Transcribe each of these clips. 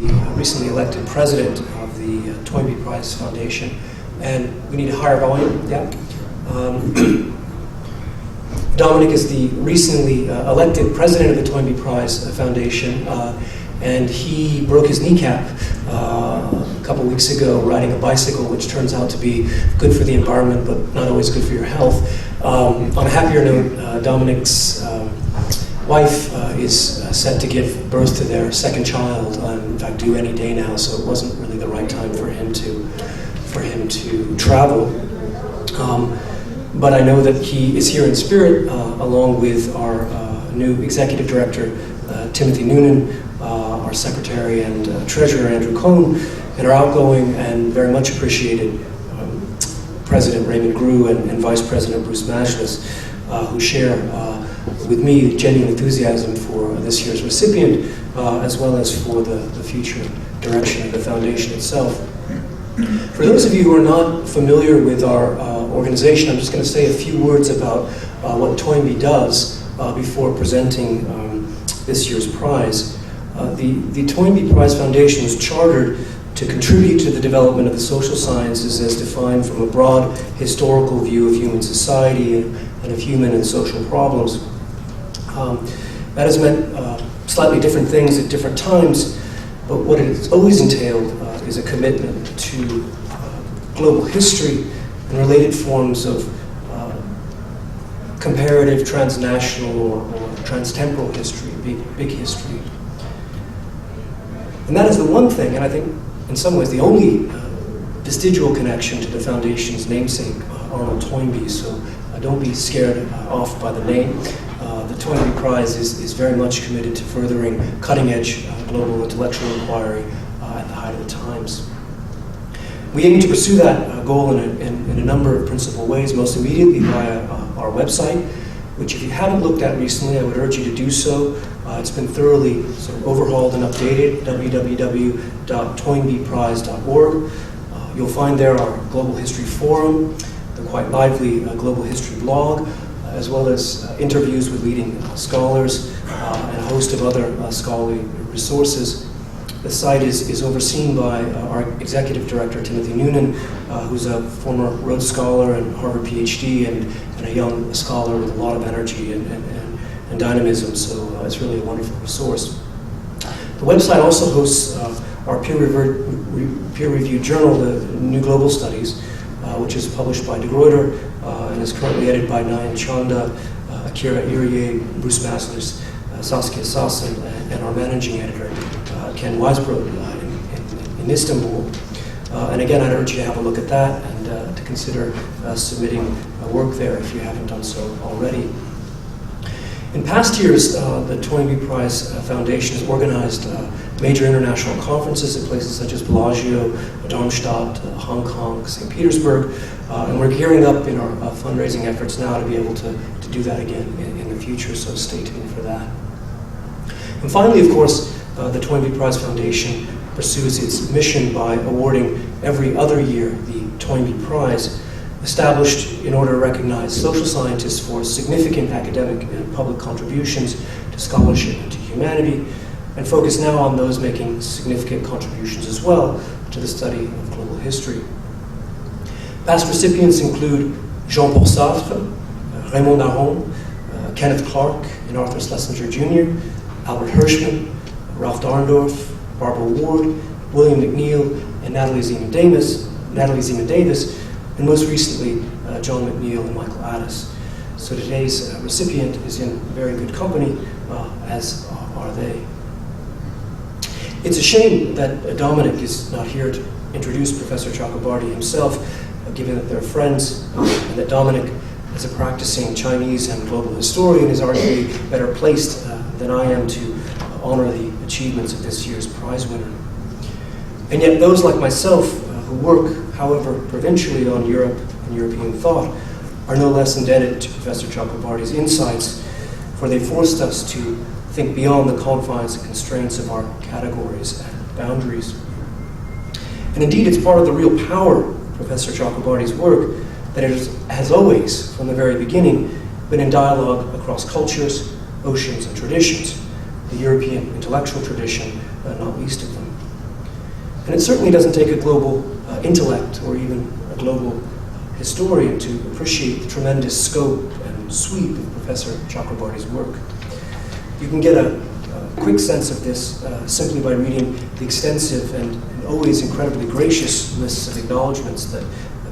recently elected president of the Toynbee Prize Foundation, and we need a higher volume. Yeah. Dominic is the recently elected president of the Toynbee Prize Foundation, and he broke his kneecap a couple weeks ago riding a bicycle, which turns out to be good for the environment, but not always good for your health. On a happier note, Dominic's wife is set to give birth to their second child, in fact due any day now, so it wasn't really the right time for him to travel. But I know that he is here in spirit, along with our new executive director, Timothy Noonan, our secretary and treasurer, Andrew Cohn, and our outgoing and very much appreciated President Raymond Grew and Vice President Bruce Majlis, who share with me genuine enthusiasm for this year's recipient, as well as for the future direction of the foundation itself. For those of you who are not familiar with our organization, I'm just going to say a few words about what Toynbee does before presenting this year's prize. The Toynbee Prize Foundation was chartered to contribute to the development of the social sciences as defined from a broad historical view of human society and of human and social problems. That has meant slightly different things at different times, but what it has always entailed is a commitment to global history and related forms of comparative, transnational, or transtemporal history, big history. And that is the one thing, and I think in some ways the only vestigial connection to the foundation's namesake, Arnold Toynbee, so don't be scared off by the name. The Toynbee Prize is very much committed to furthering cutting-edge global intellectual inquiry at the height of the times. We aim to pursue that goal in a number of principal ways, most immediately via our website, which if you haven't looked at recently, I would urge you to do so. It's been thoroughly sort of overhauled and updated, www.toynbeeprize.org. You'll find there our Global History Forum, the quite lively Global History blog, as well as interviews with leading scholars and a host of other scholarly resources. The site is overseen by our executive director, Timothy Noonan, who's a former Rhodes Scholar and Harvard PhD and a young scholar with a lot of energy and dynamism, so it's really a wonderful resource. The website also hosts our peer-reviewed journal, the New Global Studies, which is published by De Gruyter and is currently edited by Nayan Chanda, Akira Irie, Bruce Majlis, Saskia Sassen, and our managing editor, Ken Weisbrod, in Istanbul. And again, I'd urge you to have a look at that and to consider submitting work there if you haven't done so already. In past years, the Toynbee Prize Foundation has organized major international conferences at places such as Bellagio, Darmstadt, Hong Kong, St. Petersburg, and we're gearing up in our fundraising efforts now to be able to do that again in the future, so stay tuned for that. And finally, of course, the Toynbee Prize Foundation pursues its mission by awarding every other year the Toynbee Prize, established in order to recognize social scientists for significant academic and public contributions to scholarship and to humanity, and focus now on those making significant contributions as well to the study of global history. Past recipients include Jean-Paul Sartre, Raymond Aron, Kenneth Clark and Arthur Schlesinger Jr., Albert Hirschman, Ralph Darndorf, Barbara Ward, William McNeill, and Natalie Zeman Davis, and most recently, John McNeill and Michael Addis. So today's recipient is in very good company, as are they. It's a shame that Dominic is not here to introduce Professor Chakrabarty himself, given that they're friends, and that Dominic, as a practicing Chinese and global historian, is arguably better placed than I am to honor the achievements of this year's prize winner. And yet those like myself who work, however provincially, on Europe and European thought are no less indebted to Professor Chakrabarty's insights, for they forced us to think beyond the confines and constraints of our categories and boundaries. And indeed, it's part of the real power of Professor Chakrabarty's work that it has always, from the very beginning, been in dialogue across cultures, oceans, and traditions, the European intellectual tradition, not least of them. And it certainly doesn't take a global intellect or even a global historian to appreciate the tremendous scope and sweep of Professor Chakrabarty's work. You can get a quick sense of this simply by reading the extensive and always incredibly gracious lists of acknowledgments that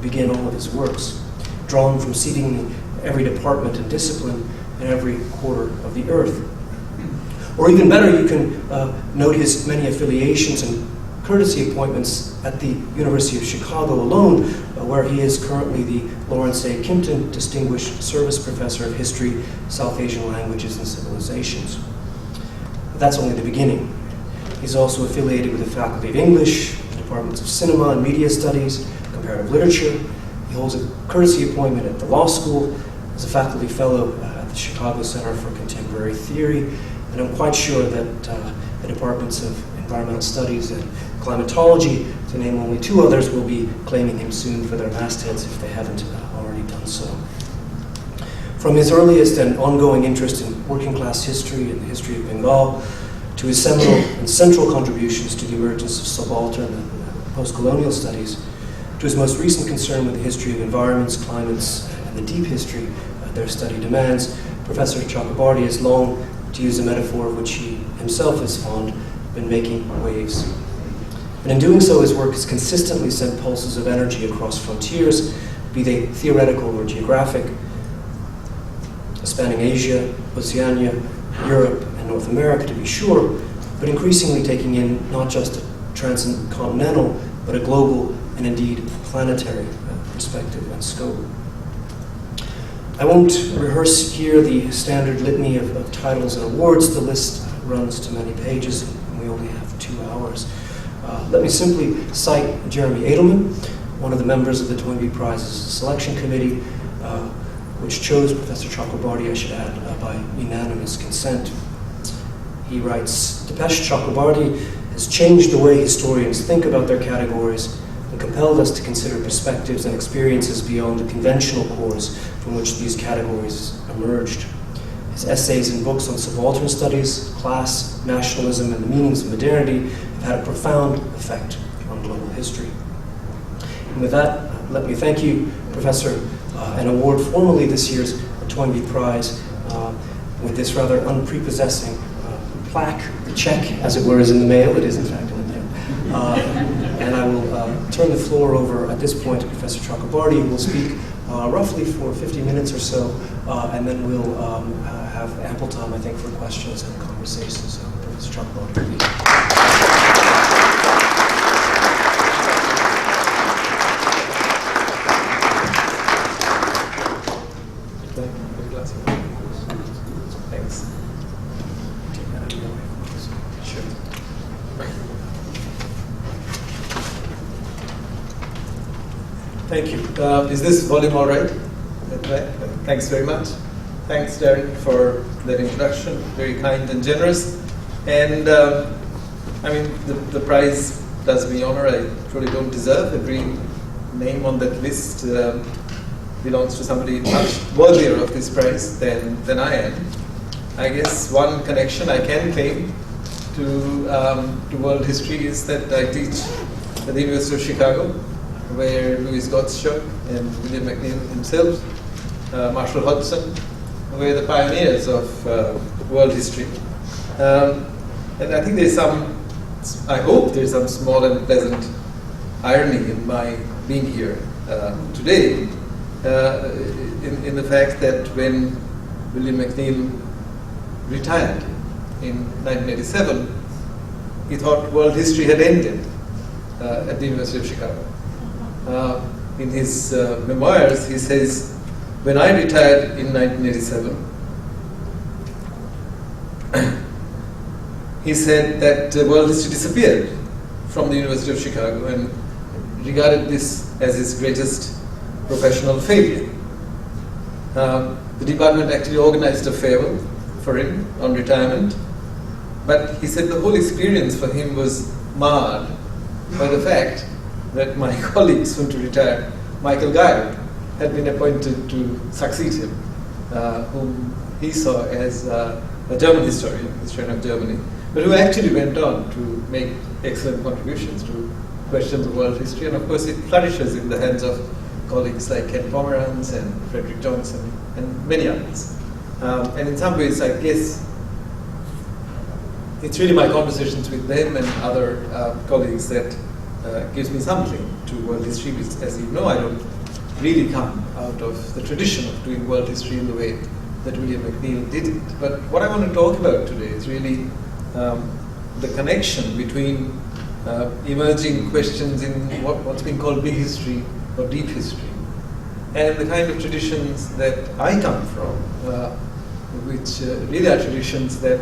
begin all of his works, drawn from seemingly every department and discipline in every quarter of the earth. Or even better, you can note his many affiliations and courtesy appointments at the University of Chicago alone, where he is currently the Lawrence A. Kimpton Distinguished Service Professor of History, South Asian Languages and Civilizations. But that's only the beginning. He's also affiliated with the Faculty of English, the Departments of Cinema and Media Studies, Comparative Literature. He holds a courtesy appointment at the law school as a faculty fellow at the Chicago Center for Contemporary Theory, and I'm quite sure that the Departments of Environmental Studies and Climatology, to name only two others, will be claiming him soon for their mastheads if they haven't already done so. From his earliest and ongoing interest in working class history and the history of Bengal, to his seminal and central contributions to the emergence of subaltern and postcolonial studies, to his most recent concern with the history of environments, climates, and the deep history their study demands, Professor Chakrabarty has long, to use a metaphor of which he himself is fond, been making waves. And in doing so, his work has consistently sent pulses of energy across frontiers, be they theoretical or geographic, spanning Asia, Oceania, Europe, and North America to be sure, but increasingly taking in not just a transcontinental, but a global and indeed planetary perspective and scope. I won't rehearse here the standard litany of titles and awards. The list runs to many pages, and we only have 2 hours. Let me simply cite Jeremy Edelman, one of the members of the Toynbee Prize's selection committee, which chose Professor Chakrabarty, I should add, by unanimous consent. He writes, Dipesh Chakrabarty has changed the way historians think about their categories and compelled us to consider perspectives and experiences beyond the conventional cores from which these categories emerged. His essays and books on subaltern studies, class, nationalism, and the meanings of modernity have had a profound effect on global history. And with that, let me thank you, Professor, and award formally this year's Toynbee Prize with this rather unprepossessing plaque. The check, as it were, is in the mail. It is, in fact, in the mail. And I will turn the floor over at this point to Professor Chakrabarty, who will speak roughly for 50 minutes or so, and then we'll have ample time, I think, for questions and conversations. So, Professor Chakrabarty, please. Thanks. Sure. Thank you. Is this volume all right? Thanks very much. Thanks, Darrin, for that introduction. Very kind and generous. And I mean, the prize does me honor. I truly don't deserve. Every name on that list belongs to somebody much worthier of this prize than I am. I guess one connection I can claim to world history is that I teach at the University of Chicago, where Louis Gottschalk and William McMahon himself, Marshall Hodgson, were the pioneers of world history. And I think there's I hope there's some small and pleasant irony in my being here today, in the fact that when William McNeill retired in 1987, he thought world history had ended at the University of Chicago. In his memoirs, he says, when I retired in 1987, he said that world history disappeared from the University of Chicago and regarded this as his greatest professional failure. The department actually organized a farewell for him on retirement, but he said the whole experience for him was marred by the fact that my colleague, soon to retire, Michael Guy, had been appointed to succeed him, whom he saw as a German historian of Germany, but who actually went on to make excellent contributions to questions of world history. And of course, it flourishes in the hands of colleagues like Ken Pomeranz and Frederick Johnson and many others. And in some ways, I guess, it's really my conversations with them and other colleagues that gives me something to world history, because as you know, I don't really come out of the tradition of doing world history in the way that William McNeill did it. But what I want to talk about today is really the connection between emerging questions in what's been called big history or deep history, and the kind of traditions that I come from, which really are traditions that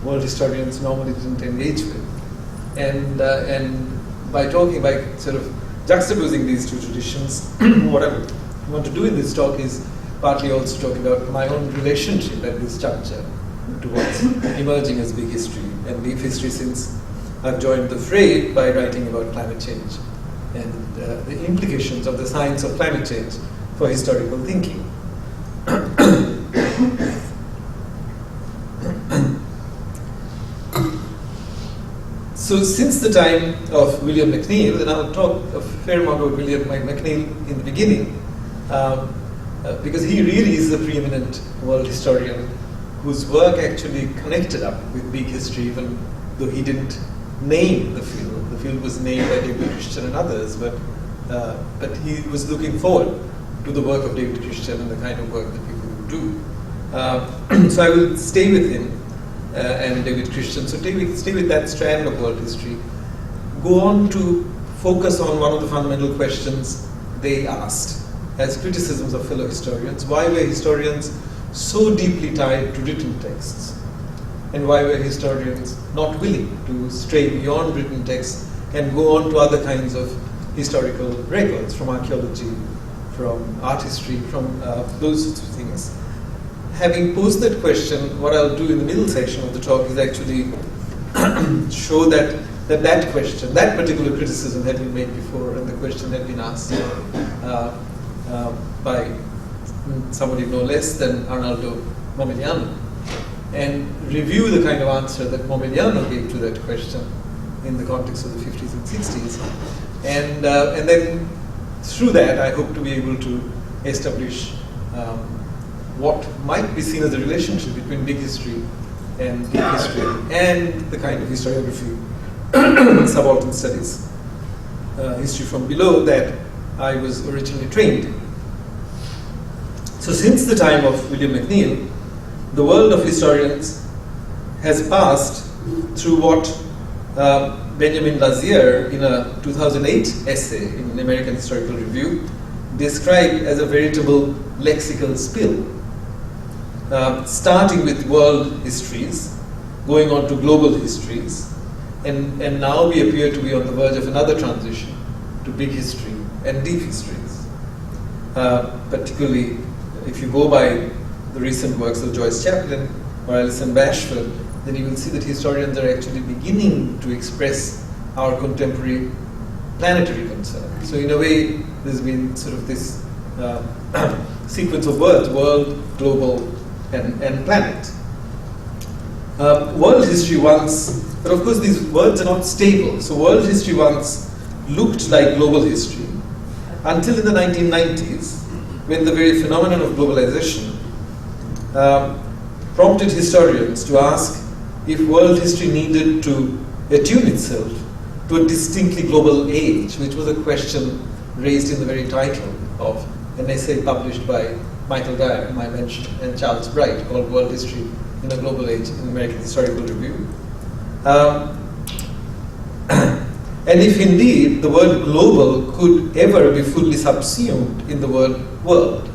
world historians normally didn't engage with. And by sort of juxtaposing these two traditions, what I want to do in this talk is partly also talk about my own relationship at this juncture to what's emerging as big history and deep history, since I've joined the fray by writing about climate change and the implications of the science of climate change for historical thinking. So since the time of William McNeill, and I'll talk a fair amount about William McNeill in the beginning, because he really is the preeminent world historian whose work actually connected up with big history, even though he didn't name the field. The field was named by David Christian and others, but he was looking forward to the work of David Christian and the kind of work that people would do. So I will stay with him and David Christian. So stay with that strand of world history. Go on to focus on one of the fundamental questions they asked as criticisms of fellow historians. Why were historians so deeply tied to written texts? And why were historians not willing to stray beyond written texts and go on to other kinds of historical records, from archaeology, from art history, from those sorts of things? Having posed that question, what I'll do in the middle section of the talk is actually show that question, that particular criticism had been made before, and the question had been asked by somebody no less than Arnaldo Momigliano, and review the kind of answer that Momigliano gave to that question in the context of the 50s and 60s. And then through that, I hope to be able to establish what might be seen as a relationship between big history and deep history, and the kind of historiography, subaltern studies, history from below, that I was originally trained in. So since the time of William McNeill, the world of historians has passed through what Benjamin Lazier, in a 2008 essay in an American Historical Review, described as a veritable lexical spill, starting with world histories, going on to global histories, and now we appear to be on the verge of another transition to big history and deep histories. Particularly, if you go by the recent works of Joyce Chaplin or Alison Bashford, then you will see that historians are actually beginning to express our contemporary planetary concern. So in a way, there's been sort of this sequence of words: world, global, and planet. World history once, but of course these words are not stable. So world history once looked like global history until in the 1990s, when the very phenomenon of globalization prompted historians to ask if world history needed to attune itself to a distinctly global age, which was a question raised in the very title of an essay published by Michael Dyer, whom I mentioned, and Charles Bright, called World History in a Global Age in the American Historical Review. And if indeed the word global could ever be fully subsumed in the word world.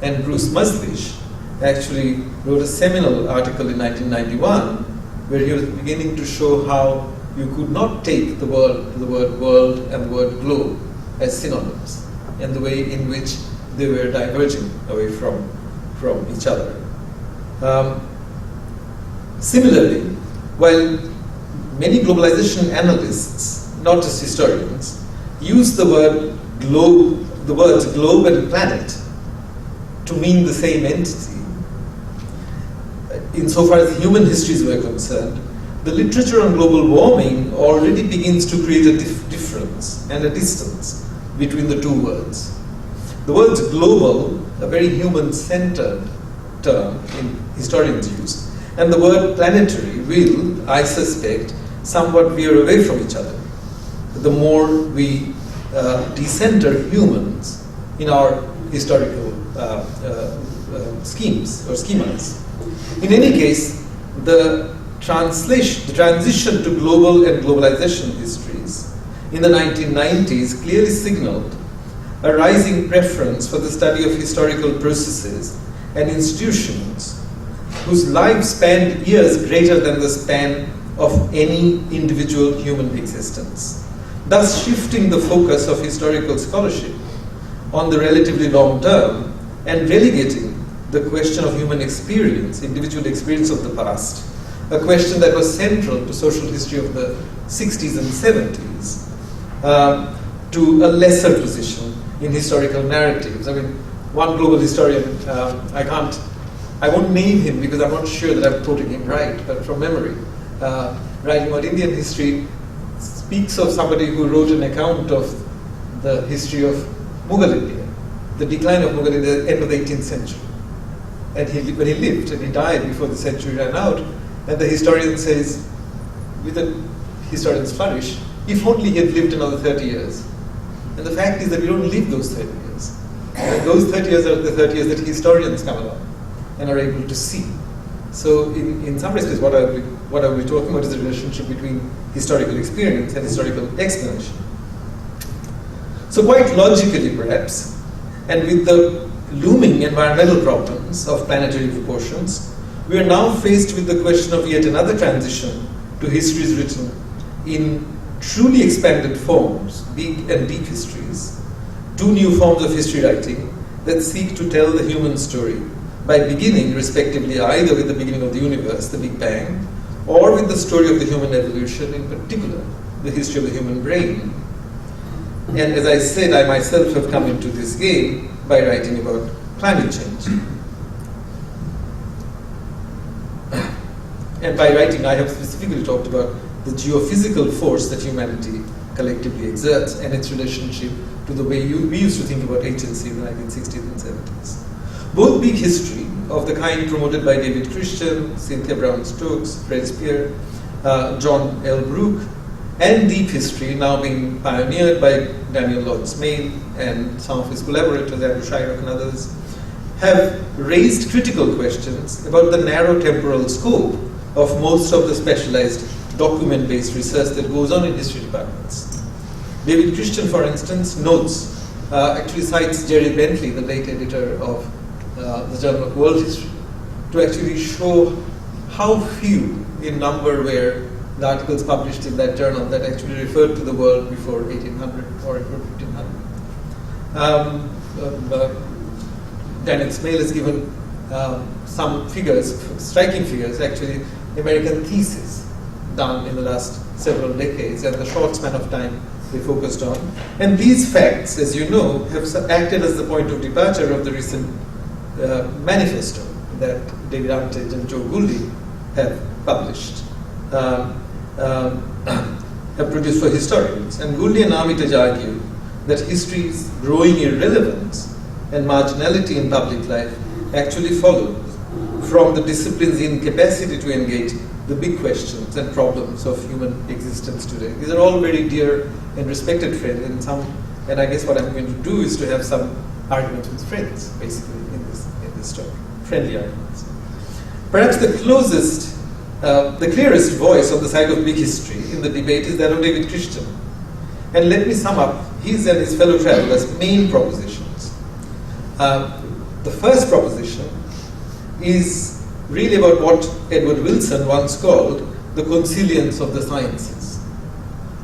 And Bruce Muslish actually wrote a seminal article in 1991 where he was beginning to show how you could not take the word world and the word globe as synonyms, and the way in which they were diverging away from each other. Similarly, while many globalization analysts, not just historians, use the word globe, the words globe and planet to mean the same entity, insofar as human histories were concerned, the literature on global warming already begins to create a difference and a distance between the two words. The words global, a very human-centered term in historians' use, and the word planetary will, I suspect, somewhat veer away from each other the more we decenter humans in our historical schemes or schemas. In any case, the transition to global and globalization histories in the 1990s clearly signaled a rising preference for the study of historical processes and institutions whose lives spanned years greater than the span of any individual human existence, thus shifting the focus of historical scholarship on the relatively long term and relegating the question of human experience, individual experience of the past, a question that was central to social history of the 60s and 70s, to a lesser position in historical narratives. I mean, one global historian, I won't name him because I'm not sure that I'm quoting him right, but from memory, writing about Indian history, speaks of somebody who wrote an account of the history of Mughal India, the decline of Mughal India at the end of the 18th century. And when he lived, and he died before the century ran out, and the historian says, with a historian's flourish, if only he had lived another 30 years. And the fact is that we don't live those 30 years. And those 30 years are the 30 years that historians come along and are able to see. So in some respects, what are we talking about is the relationship between historical experience and historical explanation. So quite logically, perhaps, and with the looming environmental problems of planetary proportions, we are now faced with the question of yet another transition to histories written in truly expanded forms, big and deep histories, two new forms of history writing that seek to tell the human story by beginning, respectively, either with the beginning of the universe, the Big Bang, or with the story of the human evolution, in particular, the history of the human brain. And as I said, I myself have come into this game by writing about climate change. And by writing, I have specifically talked about the geophysical force that humanity collectively exerts and its relationship to the way we used to think about agency in the 1960s and 70s. Both big history of the kind promoted by David Christian, Cynthia Brown-Stokes, Fred Spear, John L. Brooke, and deep history now being pioneered by Daniel Lawrence-Main and some of his collaborators, Andrew Shyrock and others, have raised critical questions about the narrow temporal scope of most of the specialized document-based research that goes on in history departments. David Christian, for instance, notes, actually cites Jerry Bentley, the late editor of the Journal of World History, to actually show how few in number were the articles published in that journal that actually referred to the world before 1800 or before 1500. Daniel Smale has given some figures, striking figures, actually, American thesis done in the last several decades and the short span of time they focused on. And these facts, as you know, have acted as the point of departure of the recent manifesto that David Armitage and Joe Gouldy have published, have produced for historians. And Gouldy and Armitage argue that history's growing irrelevance and marginality in public life actually follows from the discipline's incapacity to engage the big questions and problems of human existence today. These are all very dear and respected friends, and I guess what I'm going to do is to have some arguments with friends, basically, in this talk, friendly arguments. Perhaps the closest, the clearest voice on the side of big history in the debate is that of David Christian. And let me sum up his and his fellow travelers' main propositions. The first proposition is really about what Edward Wilson once called the consilience of the sciences.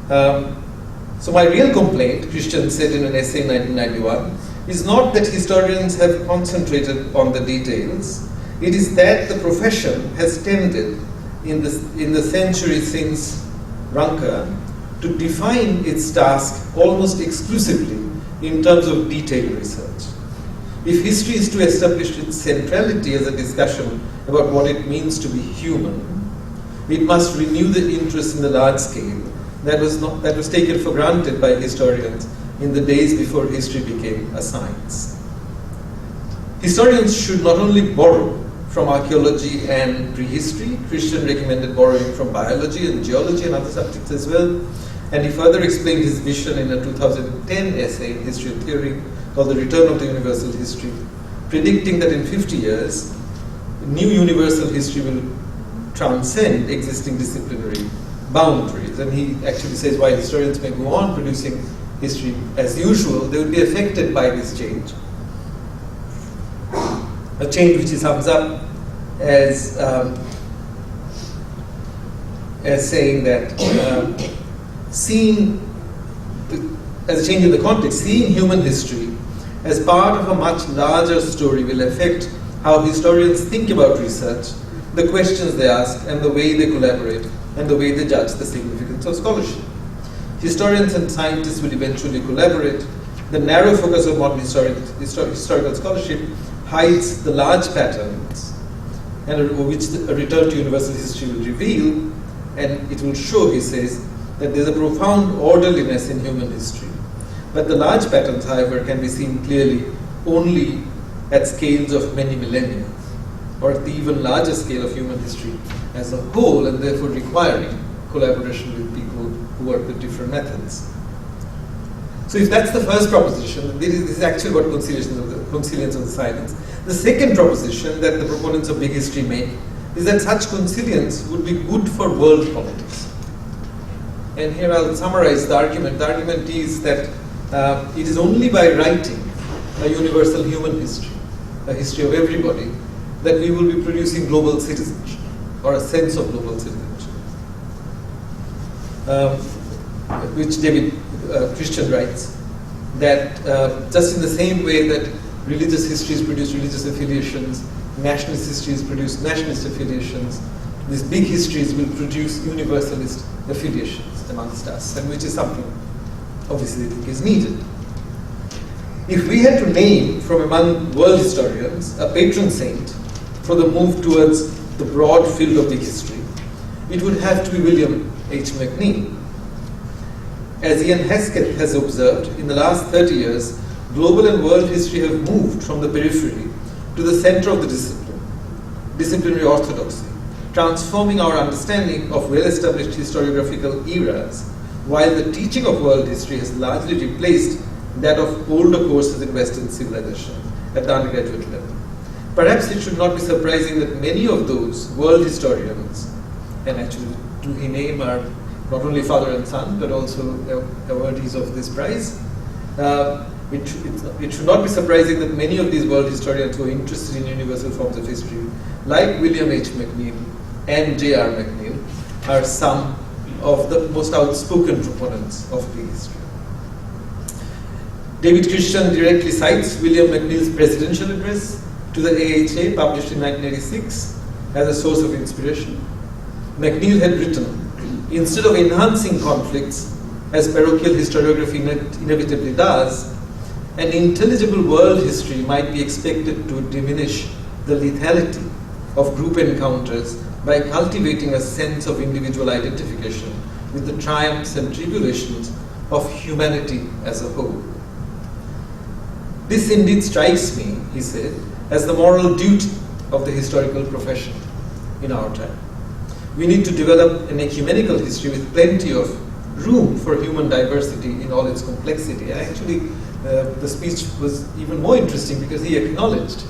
So my real complaint, Christian said in an essay in 1991, is not that historians have concentrated on the details. It is that the profession has tended in the century since Ranke to define its task almost exclusively in terms of detailed research. If history is to establish its centrality as a discussion about what it means to be human, it must renew the interest in the large scale that was taken for granted by historians in the days before history became a science. Historians should not only borrow from archaeology and prehistory. Christian recommended borrowing from biology and geology and other subjects as well. And he further explained his vision in a 2010 essay in History and Theory called The Return of the Universal History, predicting that in 50 years, new universal history will transcend existing disciplinary boundaries. And he actually says while historians may go on producing history as usual, they will be affected by this change. A change which he sums up as saying that as a change in the context, seeing human history as part of a much larger story will affect how historians think about research, the questions they ask, and the way they collaborate, and the way they judge the significance of scholarship. Historians and scientists will eventually collaborate. The narrow focus of modern historical scholarship hides the large patterns, and which a return to universal history will reveal, and it will show, he says, that there is a profound orderliness in human history. But the large patterns, however, can be seen clearly only at scales of many millennia, or at the even larger scale of human history as a whole, and therefore requiring collaboration with people who work with different methods. So if that's the first proposition, this is actually what consilience of the silence. The second proposition that the proponents of big history make is that such consilience would be good for world politics. And here I'll summarize the argument. The argument is that it is only by writing a universal human history, a history of everybody, that we will be producing global citizenship, or a sense of global citizenship. Which David Christian writes, that just in the same way that religious histories produce religious affiliations, nationalist histories produce nationalist affiliations, these big histories will produce universalist affiliations amongst us, and which is something obviously I think is needed. If we had to name from among world historians a patron saint for the move towards the broad field of big history, it would have to be William H. McNeill. As Ian Hesketh has observed, in the last 30 years, global and world history have moved from the periphery to the center of the disciplinary orthodoxy, transforming our understanding of well-established historiographical eras, while the teaching of world history has largely replaced that of older courses in Western civilization at the undergraduate level. Perhaps it should not be surprising that many of those world historians, and actually to he name are not only father and son, but also awardees of this prize, it should not be surprising that many of these world historians who are interested in universal forms of history, like William H. McNeill and J.R. McNeill, are some of the most outspoken proponents of prehistory. David Christian directly cites William McNeill's presidential address to the AHA, published in 1986, as a source of inspiration. McNeill had written, "Instead of enhancing conflicts, as parochial historiography inevitably does, an intelligible world history might be expected to diminish the lethality of group encounters by cultivating a sense of individual identification with the triumphs and tribulations of humanity as a whole. This indeed strikes me," he said, "as the moral duty of the historical profession in our time. We need to develop an ecumenical history with plenty of room for human diversity in all its complexity." And actually, the speech was even more interesting because he acknowledged,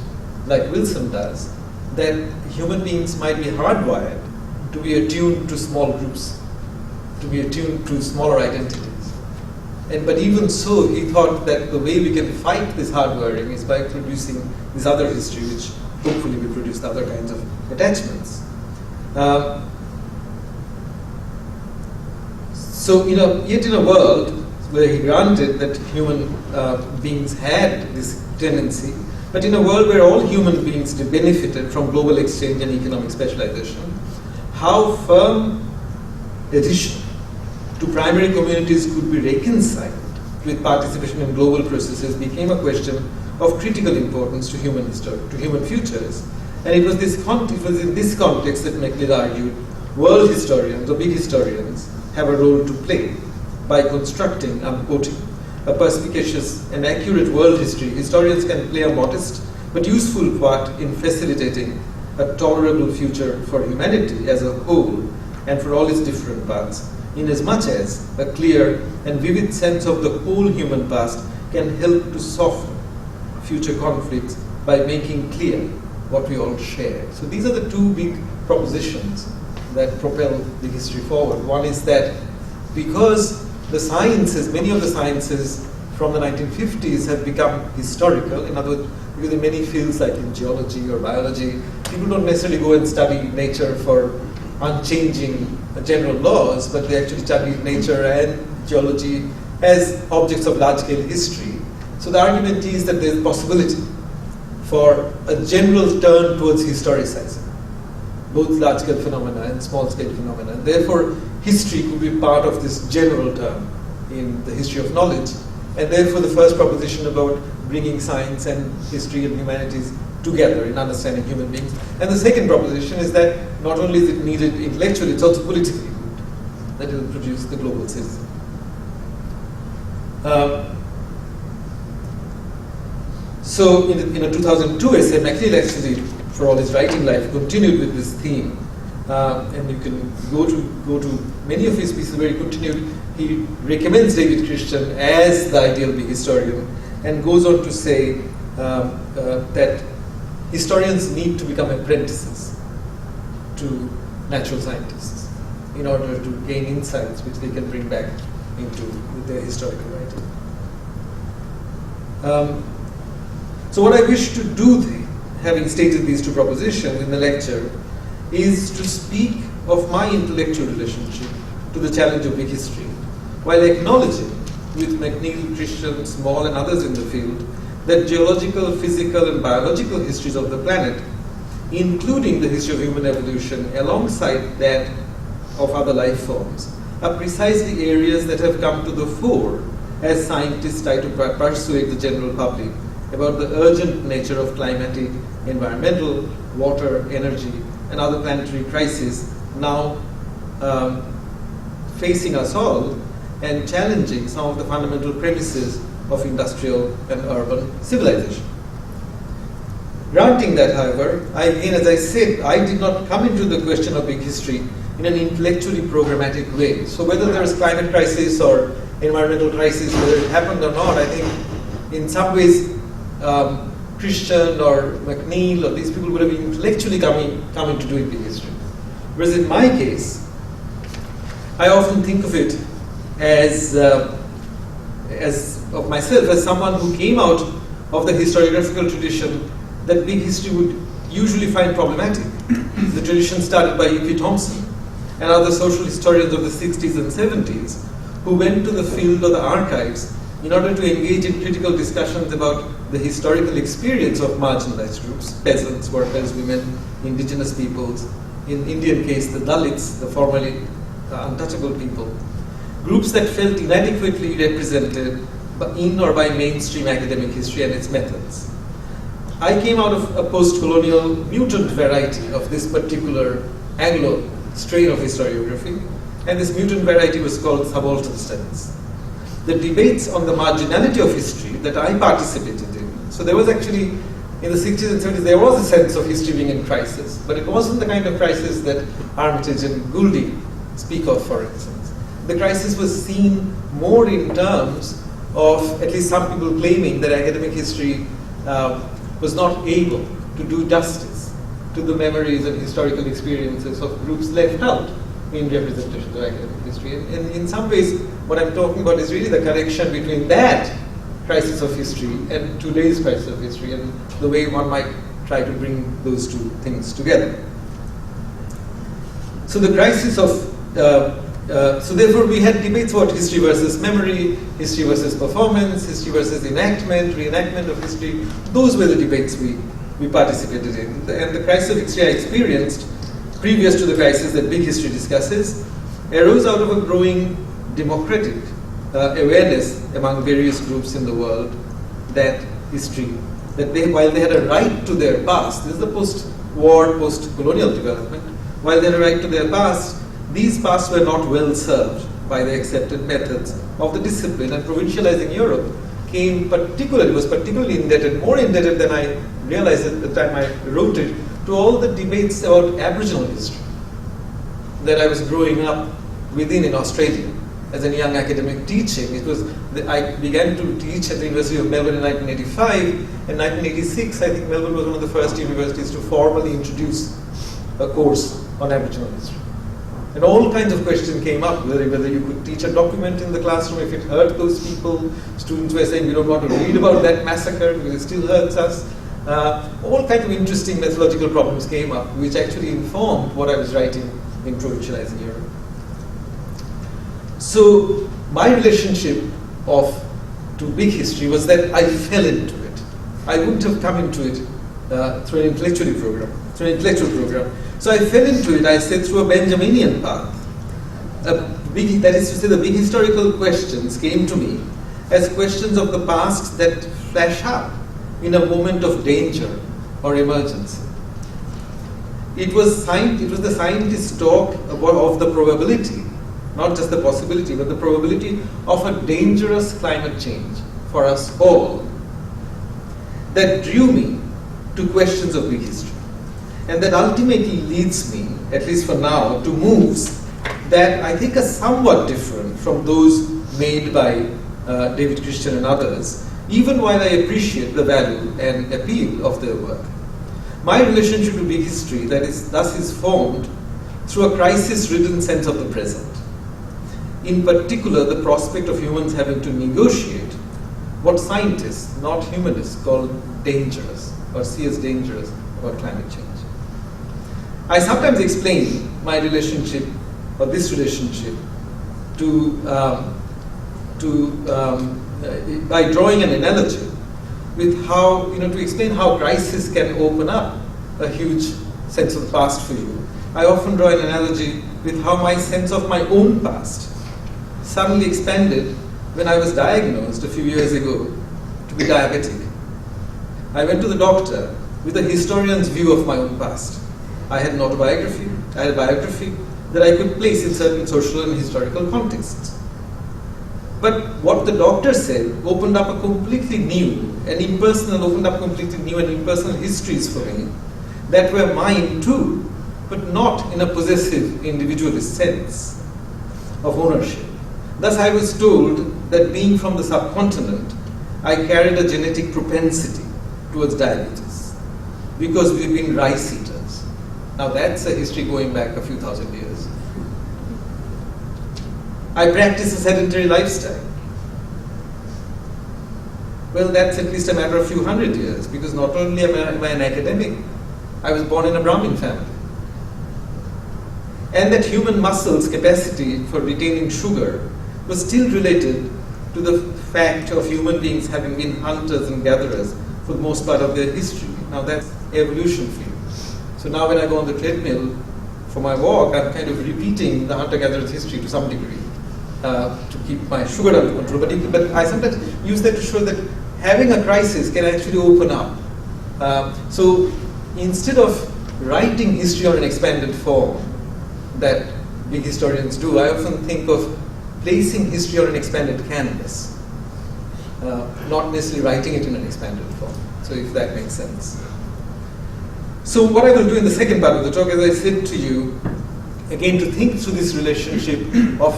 like Wilson does, that human beings might be hardwired to be attuned to small groups, to be attuned to smaller identities. But even so, he thought that the way we can fight this hardwiring is by producing this other history, which hopefully will produce other kinds of attachments. So, yet in a world where he granted that human beings had this tendency, but in a world where all human beings benefited from global exchange and economic specialization, how firm adhesion to primary communities could be reconciled with participation in global processes became a question of critical importance to human history, to human futures. And it was in this context that McNeill argued world historians or big historians have a role to play by constructing, I'm quoting, a perspicacious and accurate world history. Historians can play a modest but useful part in facilitating a tolerable future for humanity as a whole and for all its different parts, inasmuch as a clear and vivid sense of the whole human past can help to soften future conflicts by making clear what we all share. So these are the two big propositions that propel the history forward. One is that because the sciences, many of the sciences from the 1950s have become historical, in other words, because in many fields like in geology or biology, people don't necessarily go and study nature for unchanging general laws, but they actually study nature and geology as objects of large-scale history. So the argument is that there is possibility for a general turn towards historicizing both large-scale phenomena and small-scale phenomena. And therefore, history could be part of this general term in the history of knowledge. And therefore, the first proposition about bringing science and history and humanities together in understanding human beings. And the second proposition is that not only is it needed intellectually, it's also politically good, that it will produce the global citizen. So in a 2002 essay, McNeill actually, for all his writing life, continued with this theme. And you can go to many of his pieces where he continued. He recommends David Christian as the ideal big historian and goes on to say that historians need to become apprentices to natural scientists in order to gain insights which they can bring back into their historical writing. So what I wish to do, having stated these two propositions in the lecture, is to speak of my intellectual relationship to the challenge of big history, while acknowledging with McNeill, Christian, Small and others in the field that geological, physical and biological histories of the planet, including the history of human evolution alongside that of other life forms, are precisely areas that have come to the fore as scientists try to persuade the general public about the urgent nature of climatic, environmental, water, energy and other planetary crises now facing us all and challenging some of the fundamental premises of industrial and urban civilization. Granting that, however, again, as I said, I did not come into the question of big history in an intellectually programmatic way. So whether there is climate crisis or environmental crisis, whether it happened or not, I think in some ways Christian or McNeill or these people would have been intellectually coming to doing big history. Whereas in my case, I often think of it as of myself as someone who came out of the historiographical tradition that big history would usually find problematic. The tradition started by U.P. Thompson and other social historians of the 60s and 70s who went to the field of the archives in order to engage in critical discussions about the historical experience of marginalized groups, peasants, workers, women, indigenous peoples, in Indian case the Dalits, the formerly untouchable people, groups that felt inadequately represented in or by mainstream academic history and its methods. I came out of a post-colonial mutant variety of this particular Anglo strain of historiography, and this mutant variety was called subaltern studies. The debates on the marginality of history that I participated in, so there was actually, in the 60s and 70s, there was a sense of history being in crisis, but it wasn't the kind of crisis that Armitage and Gouldy speak of, for instance. The crisis was seen more in terms of at least some people claiming that academic history was not able to do justice to the memories and historical experiences of groups left out in representations of academic history. And in some ways, what I'm talking about is really the connection between that crisis of history and today's crisis of history and the way one might try to bring those two things together. So the crisis of, so therefore we had debates about history versus memory, history versus performance, history versus enactment, reenactment of history. Those were the debates we participated in. And the crisis of history I experienced previous to the crisis that big history discusses arose out of a growing democratic awareness among various groups in the world that history, that they, while they had a right to their past, this is the post-war, post-colonial development, while they had a right to their past, these pasts were not well served by the accepted methods of the discipline, and Provincializing Europe was particularly indebted, more indebted than I realized at the time I wrote it, to all the debates about Aboriginal history that I was growing up within in Australia as a young academic teaching. I began to teach at the University of Melbourne in 1985. In 1986, I think Melbourne was one of the first universities to formally introduce a course on Aboriginal history. And all kinds of questions came up, whether you could teach a document in the classroom if it hurt those people. Students were saying, we don't want to read about that massacre because it still hurts us. All kinds of interesting methodological problems came up, which actually informed what I was writing in Provincializing Europe. So my relationship to big history was that I fell into it. I wouldn't have come into it through an intellectual program. So I fell into it, I said, through a Benjaminian path. That is to say, the big historical questions came to me as questions of the past that flash up in a moment of danger or emergency. It was the scientist's talk of the probability, not just the possibility, but the probability of a dangerous climate change for us all that drew me to questions of big history. And that ultimately leads me, at least for now, to moves that I think are somewhat different from those made by David Christian and others, even while I appreciate the value and appeal of their work. My relationship to big history thus is formed through a crisis-ridden sense of the present. In particular, the prospect of humans having to negotiate what scientists, not humanists, call dangerous or see as dangerous about climate change. I sometimes explain my relationship, or this relationship, by drawing an analogy with how, to explain how crisis can open up a huge sense of the past for you. I often draw an analogy with how my sense of my own past suddenly expanded when I was diagnosed a few years ago to be diabetic. I went to the doctor with a historian's view of my own past. I had an autobiography, I had a biography that I could place in certain social and historical contexts. But what the doctor said opened up completely new and impersonal histories for me that were mine too, but not in a possessive individualist sense of ownership. Thus I was told that being from the subcontinent, I carried a genetic propensity towards diabetes because we've been rice eaters. Now that's a history going back a few thousand years. I practice a sedentary lifestyle. Well, that's at least a matter of a few hundred years, because not only am I an academic, I was born in a Brahmin family. And that human muscles' capacity for retaining sugar was still related to the fact of human beings having been hunters and gatherers for the most part of their history. Now that's evolution for you. So now when I go on the treadmill for my walk, I'm kind of repeating the hunter-gatherer's history to some degree to keep my sugar under control. But I sometimes use that to show that having a crisis can actually open up. So instead of writing history on an expanded form that big historians do, I often think of placing history on an expanded canvas, not necessarily writing it in an expanded form. So if that makes sense. So what I will do in the second part of the talk, as I said to you, again to think through this relationship of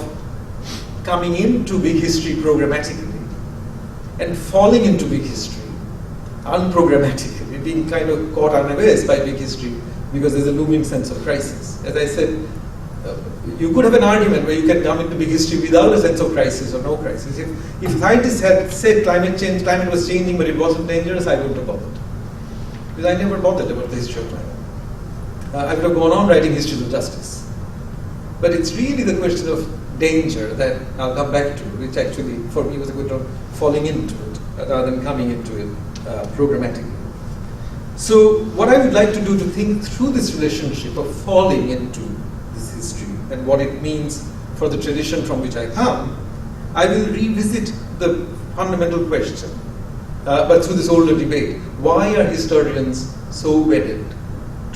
coming into big history programmatically and falling into big history unprogrammatically, being kind of caught unawares by big history because there's a looming sense of crisis. As I said, you could have an argument where you can come into big history without a sense of crisis or no crisis. If scientists had said climate was changing but it wasn't dangerous, I wouldn't have bothered. Because I never bothered about the history of climate. I would have gone on writing histories of justice. But it's really the question of danger that I'll come back to, which actually for me was a question of falling into it rather than coming into it programmatically. So what I would like to do to think through this relationship of falling into this history and what it means for the tradition from which I come, I will revisit the fundamental question, but through this older debate. Why are historians so wedded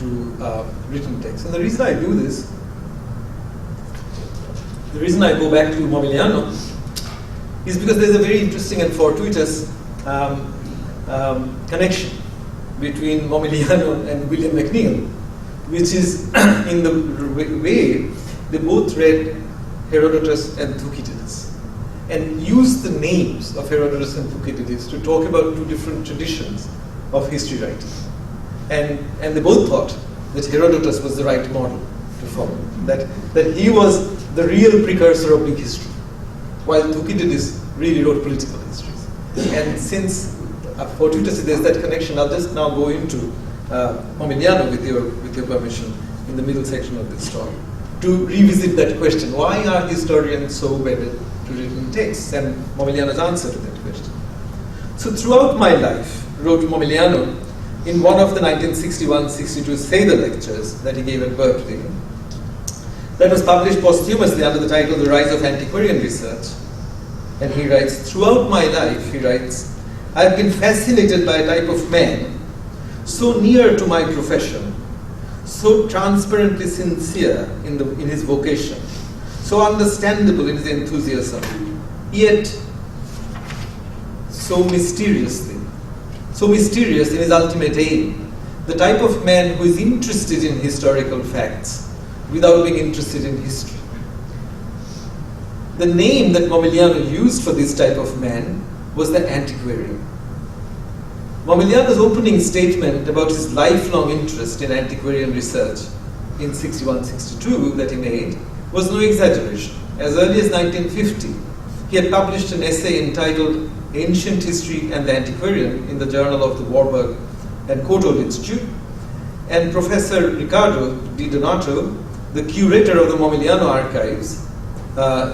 written text. And the reason I do this, the reason I go back to Momigliano is because there's a very interesting and fortuitous connection between Momigliano and William McNeill, which is in the way they both read Herodotus and Thucydides and used the names of Herodotus and Thucydides to talk about two different traditions of history writing. And they both thought that Herodotus was the right model to follow, that he was the real precursor of big history, while Thucydides really wrote political histories. And since fortuitously there's that connection, I'll just now go into Momigliano with your permission in the middle section of this talk to revisit that question. Why are historians so wedded to written texts? And Momigliano's answer to that question. So throughout my life, wrote Momigliano in one of the 1961-62 Seder lectures that he gave at Berkeley, that was published posthumously under the title The Rise of Antiquarian Research. And he writes, throughout my life, he writes, I have been fascinated by a type of man so near to my profession, so transparently sincere in his vocation, so understandable in his enthusiasm, yet so mysterious in his ultimate aim, the type of man who is interested in historical facts without being interested in history. The name that Momigliano used for this type of man was the antiquarian. Momigliano's opening statement about his lifelong interest in antiquarian research in 61-62 that he made was no exaggeration. As early as 1950, he had published an essay entitled Ancient History and the Antiquarian in the Journal of the Warburg and Courtauld Institute, and Professor Riccardo Di Donato, the curator of the Momigliano archives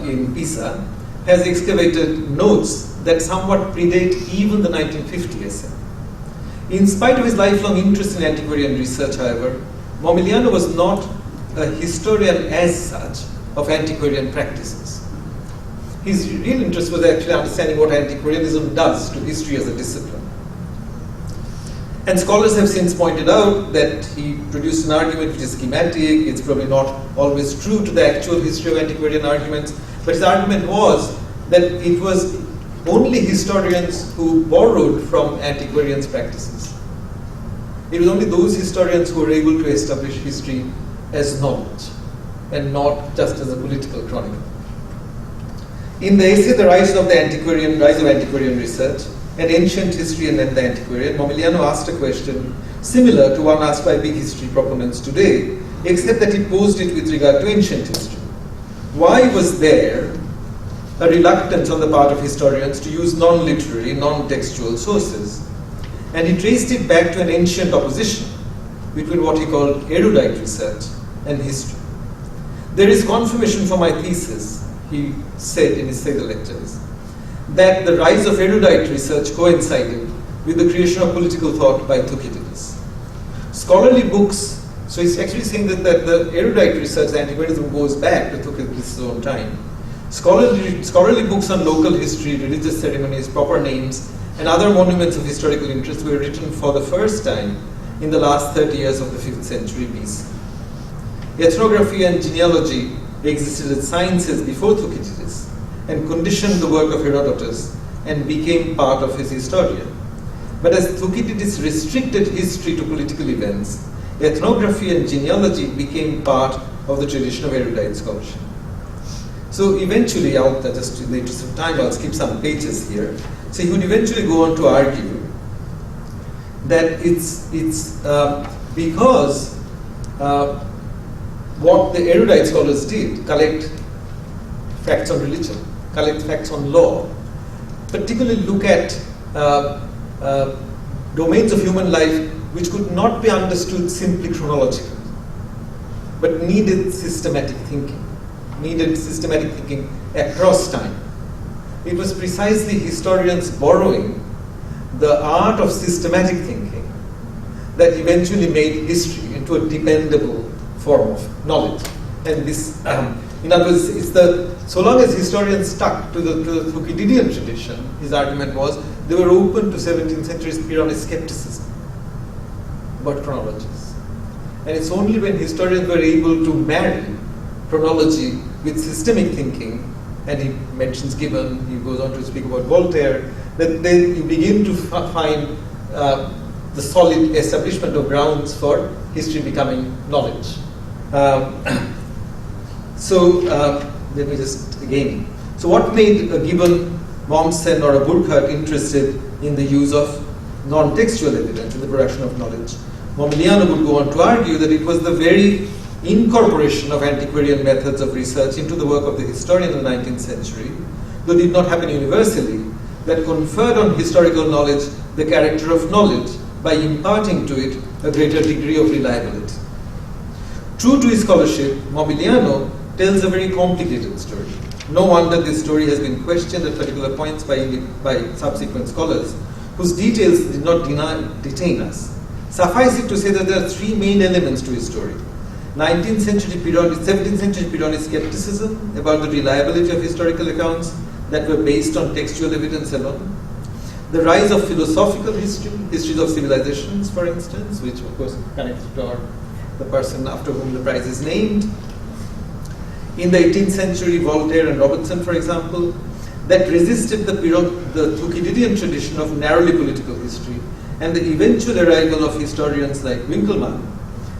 in Pisa, has excavated notes that somewhat predate even the 1950 essay. In spite of his lifelong interest in antiquarian research, however, Momigliano was not a historian as such of antiquarian practices. His real interest was actually understanding what antiquarianism does to history as a discipline. And scholars have since pointed out that he produced an argument which is schematic, it's probably not always true to the actual history of antiquarian arguments, but his argument was that it was only historians who borrowed from antiquarians' practices. It was only those historians who were able to establish history as knowledge and not just as a political chronicle. In the essay, The Rise of Antiquarian Research, an Ancient History and then the Antiquarian, Momigliano asked a question similar to one asked by big history proponents today, except that he posed it with regard to ancient history. Why was there a reluctance on the part of historians to use non-literary, non-textual sources? And he traced it back to an ancient opposition between what he called erudite research and history. There is confirmation for my thesis, he said in his Seder lectures, that the rise of erudite research coincided with the creation of political thought by Thucydides. Scholarly books, so he's actually saying that the erudite research, the antiquarianism, goes back to Thucydides' own time. Scholarly books on local history, religious ceremonies, proper names, and other monuments of historical interest were written for the first time in the last 30 years of the 5th century BC. Ethnography and genealogy existed as sciences before Thucydides and conditioned the work of Herodotus and became part of his Historia. But as Thucydides restricted history to political events, ethnography and genealogy became part of the tradition of erudite scholarship. So eventually, just in the interest of time, I'll skip some pages here. So he would eventually go on to argue that it's because what the erudite scholars did, collect facts on religion, collect facts on law, particularly look at domains of human life which could not be understood simply chronologically, but needed systematic thinking across time. It was precisely historians borrowing the art of systematic thinking that eventually made history into a dependable form of knowledge. And this, in other words, so long as historians stuck to the Thucydidean tradition, his argument was, they were open to 17th century's Pyrrhonist skepticism about chronologies. And it's only when historians were able to marry chronology with systemic thinking, and he mentions Gibbon, he goes on to speak about Voltaire, that then you begin to find the solid establishment of grounds for history becoming knowledge. Let me just again. So what made a Gibbon, Mommsen, or a Burkhardt interested in the use of non-textual evidence in the production of knowledge? Momigliano would go on to argue that it was the very incorporation of antiquarian methods of research into the work of the historian in the 19th century, though did not happen universally, that conferred on historical knowledge the character of knowledge by imparting to it a greater degree of reliability. True to his scholarship, Momigliano tells a very complicated story. No wonder this story has been questioned at particular points by subsequent scholars, whose details did not detain us. Suffice it to say that there are three main elements to his story. 17th century Pyrrhonist skepticism about the reliability of historical accounts that were based on textual evidence alone. The rise of philosophical history, histories of civilizations, for instance, which of course connects to the person after whom the prize is named. In the 18th century, Voltaire and Robertson, for example, that resisted the Thucydidean tradition of narrowly political history, and the eventual arrival of historians like Winkelmann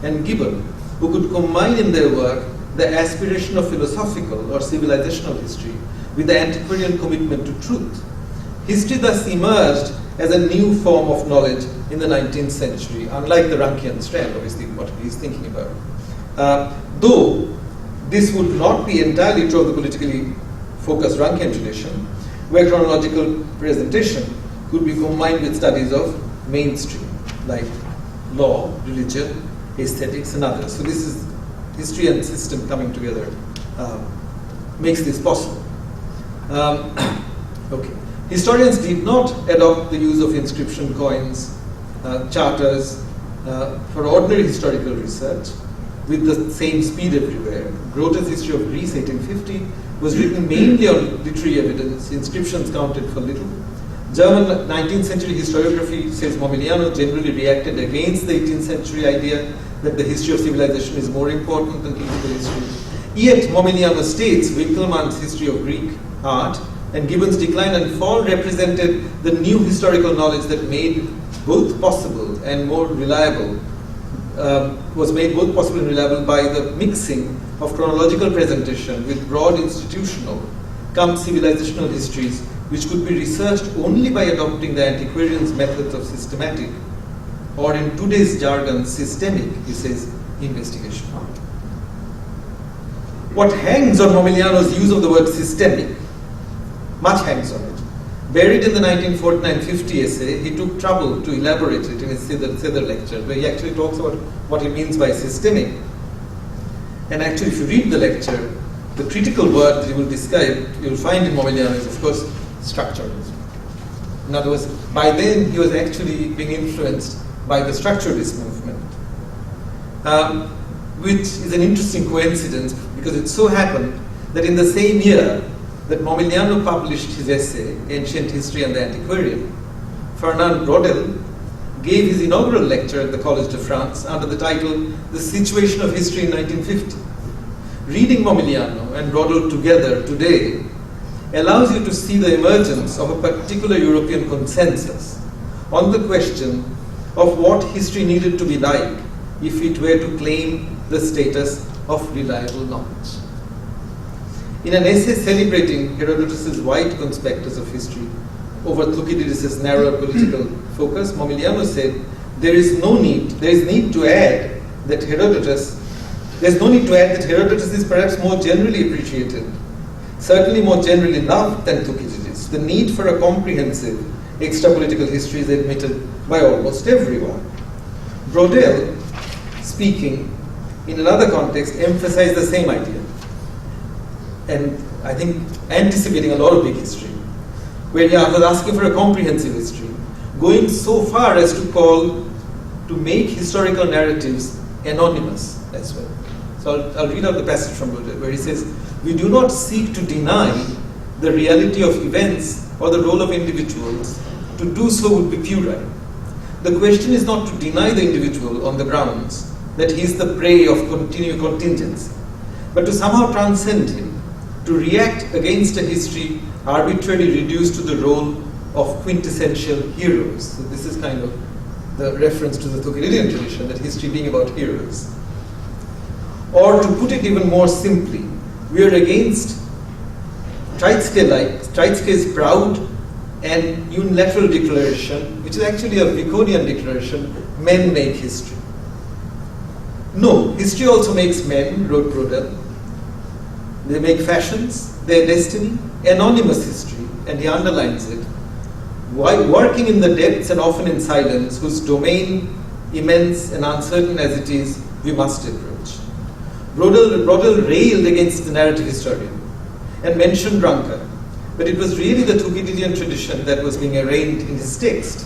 and Gibbon, who could combine in their work the aspiration of philosophical or civilizational history with the antiquarian commitment to truth. History thus emerged as a new form of knowledge in the 19th century, unlike the Rankian strand, obviously, what he's thinking about. Though this would not be entirely true of the politically focused Rankian tradition, where chronological presentation could be combined with studies of mainstream, like law, religion, aesthetics, and others. So this is history and system coming together makes this possible. Okay. Historians did not adopt the use of inscription coins, charters for ordinary historical research with the same speed everywhere. Grote's History of Greece, 1850, was written mainly on literary evidence. Inscriptions counted for little. German 19th century historiography, says Momigliano, generally reacted against the 18th century idea that the history of civilization is more important than political history. Yet, Momigliano states Winkelmann's history of Greek art and Gibbon's decline and fall represented the new historical knowledge that made both possible and more reliable, was made both possible and reliable by the mixing of chronological presentation with broad institutional, civilizational histories, which could be researched only by adopting the antiquarian's methods of systematic, or in today's jargon, systemic, he says, investigation. What hangs on Momigliano's use of the word systemic? Much hangs on it. Buried in the 1949-50 essay, he took trouble to elaborate it in his Sether lecture, where he actually talks about what he means by systemic. And actually, if you read the lecture, the critical word that he will describe, you will find in Momigliano is, of course, structuralism. In other words, by then he was actually being influenced by the structuralist movement, which is an interesting coincidence because it so happened that in the same year that Momigliano published his essay, Ancient History and the Antiquarian, Fernand Braudel gave his inaugural lecture at the College de France under the title The Situation of History in 1950. Reading Momigliano and Braudel together today allows you to see the emergence of a particular European consensus on the question of what history needed to be like if it were to claim the status of reliable knowledge. In an essay celebrating Herodotus' wide conspectus of history over Thucydides' narrow political focus, Momigliano said, there is no need to add that Herodotus is perhaps more generally appreciated, certainly more generally loved than Thucydides. The need for a comprehensive extra-political history is admitted by almost everyone. Braudel, speaking in another context, emphasized the same idea, and I think anticipating a lot of big history, where he was asking for a comprehensive history, going so far as to make historical narratives anonymous as well. So I'll read out the passage from Braudel, where he says, we do not seek to deny the reality of events or the role of individuals. To do so would be puerile. The question is not to deny the individual on the grounds that he is the prey of continuing contingency, but to somehow transcend him, to react against a history arbitrarily reduced to the role of quintessential heroes. So this is kind of the reference to the Thucydidean tradition, that history being about heroes. Or to put it even more simply, we are against Treitsche's proud and unilateral declaration, which is actually a Baconian declaration, men make history. No, history also makes men, wrote Brodel. They make fashions, their destiny, anonymous history, and he underlines it. While working in the depths and often in silence, whose domain, immense and uncertain as it is, we must approach. Brodel railed against the narrative historian and mentioned drunkard, but it was really the Thucydidean tradition that was being arraigned in his text.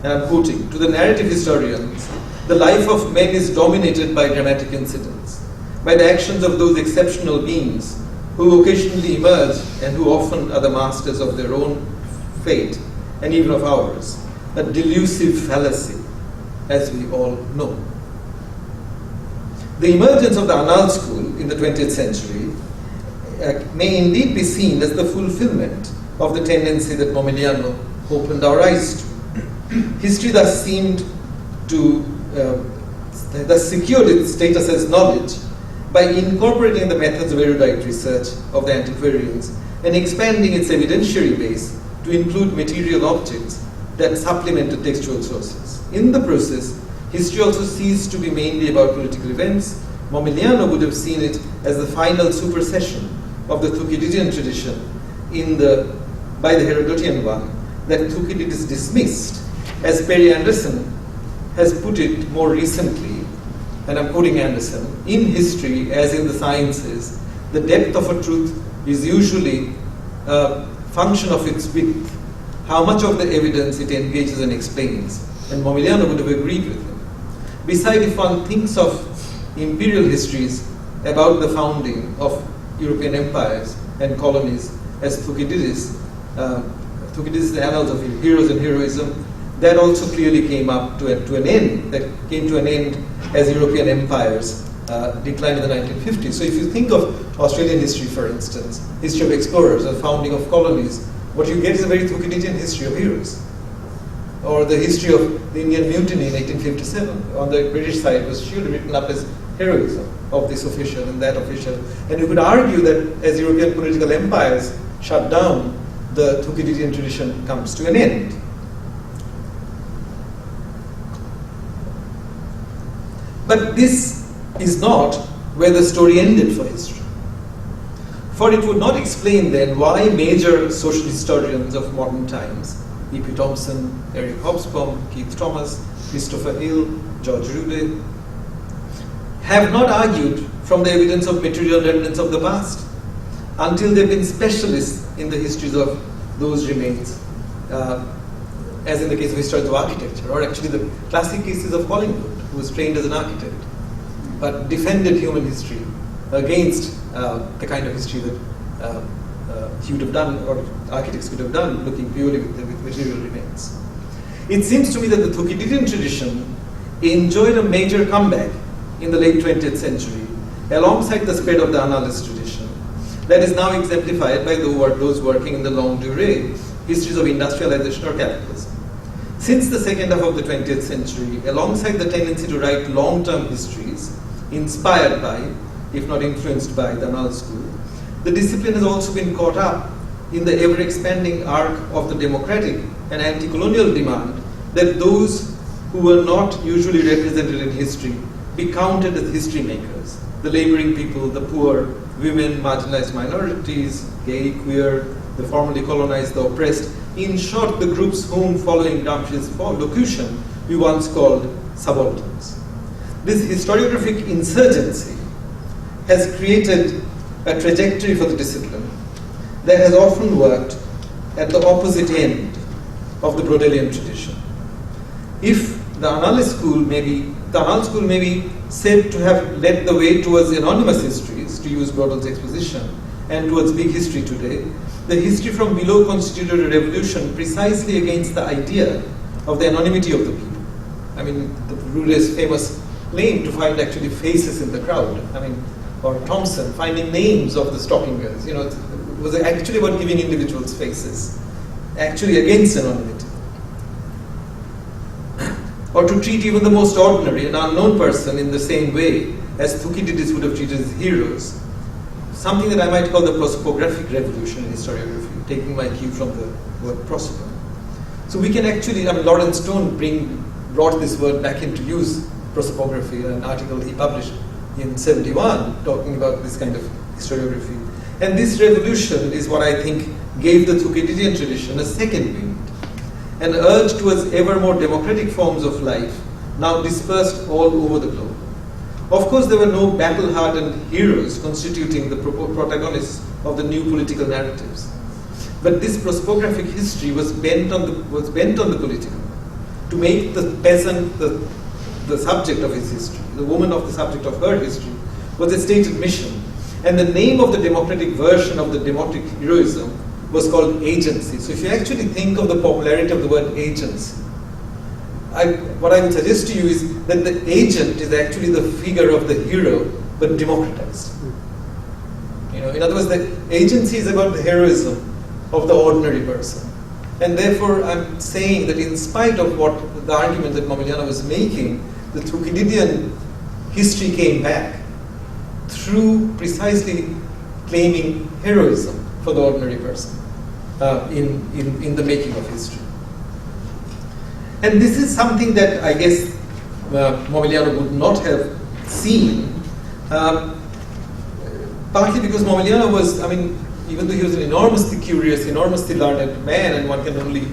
And I'm quoting, to the narrative historians, the life of men is dominated by dramatic incidents, by the actions of those exceptional beings who occasionally emerge and who often are the masters of their own fate and even of ours, a delusive fallacy, as we all know. The emergence of the Annals school in the 20th century may indeed be seen as the fulfillment of the tendency that Momigliano opened our eyes to. History thus seemed to thus secured its status as knowledge by incorporating the methods of erudite research of the antiquarians and expanding its evidentiary base to include material objects that supplemented textual sources. In the process, history also ceased to be mainly about political events. Momigliano would have seen it as the final supersession of the Thucydidean tradition by the Herodotian one, that Thucydides dismissed, as Perry Anderson has put it more recently, and I'm quoting Anderson, in history as in the sciences, the depth of a truth is usually a function of its width, how much of the evidence it engages and explains. And Momigliano would have agreed with him. Besides, if one thinks of imperial histories about the founding of European empires and colonies as Thucydides' Annals of Heroes and Heroism, that also clearly came up to an end, that came to an end as European empires declined in the 1950s. So if you think of Australian history, for instance, history of explorers, the founding of colonies, what you get is a very Thucydidean history of heroes. Or the history of the Indian Mutiny in 1857 on the British side was surely written up as heroism of this official and that official. And you could argue that as European political empires shut down, the Thucydidean tradition comes to an end. But this is not where the story ended for history. For it would not explain then why major social historians of modern times, E.P. Thompson, Eric Hobsbawm, Keith Thomas, Christopher Hill, George Rude, have not argued from the evidence of material remnants of the past until they've been specialists in the histories of those remains, as in the case of historians of architecture, or actually the classic cases of Collingwood, who was trained as an architect, but defended human history against the kind of history that he would have done, or architects could have done, looking purely with material remains. It seems to me that the Thucydidean tradition enjoyed a major comeback in the late 20th century, alongside the spread of the annalist tradition, that is now exemplified by those working in the longue durée histories of industrialization or capitalism. Since the second half of the 20th century, alongside the tendency to write long-term histories, inspired by, if not influenced by, the Annals school, the discipline has also been caught up in the ever-expanding arc of the democratic and anti-colonial demand that those who were not usually represented in history be counted as history makers. The laboring people, the poor, women, marginalized minorities, gay, queer, the formerly colonized, the oppressed, in short, the groups whom, following Gramsci's locution, we once called subalterns. This historiographic insurgency has created a trajectory for the discipline that has often worked at the opposite end of the Brodelian tradition. If the Annals school may be said to have led the way towards anonymous histories, to use Brodel's exposition, and towards big history today, the history from below constituted a revolution precisely against the idea of the anonymity of the people. I mean, Rude's famous Lane to find actually faces in the crowd. I mean, or Thompson finding names of the stocking wearers. You know, it was actually about giving individuals faces, actually against anonymity. Or to treat even the most ordinary, an unknown person in the same way as Thucydides would have treated his heroes. Something that I might call the prosopographic revolution in historiography, taking my cue from the word prosopo. So we can actually, I mean, Lawrence Stone brought this word back into use, prosopography, an article he published in 71, talking about this kind of historiography. And this revolution is what I think gave the Thucydidean tradition a second wind. An urge towards ever more democratic forms of life, now dispersed all over the globe. Of course, there were no battle-hardened heroes constituting the protagonists of the new political narratives. But this prosopographic history was bent on the political, to make the peasant the subject of his history, the woman of the subject of her history, was a stated mission. And the name of the democratic version of the democratic heroism was called agency. So if you actually think of the popularity of the word agency, what I would suggest to you is that the agent is actually the figure of the hero, but democratized. You know, in other words, the agency is about the heroism of the ordinary person. And therefore, I'm saying that in spite of what the argument that Momigliano was making, the Thucydidean history came back through precisely claiming heroism for the ordinary person in the making of history. And this is something that I guess Momigliano would not have seen, partly because Momigliano was, I mean, even though he was an enormously curious, enormously learned man, and one can only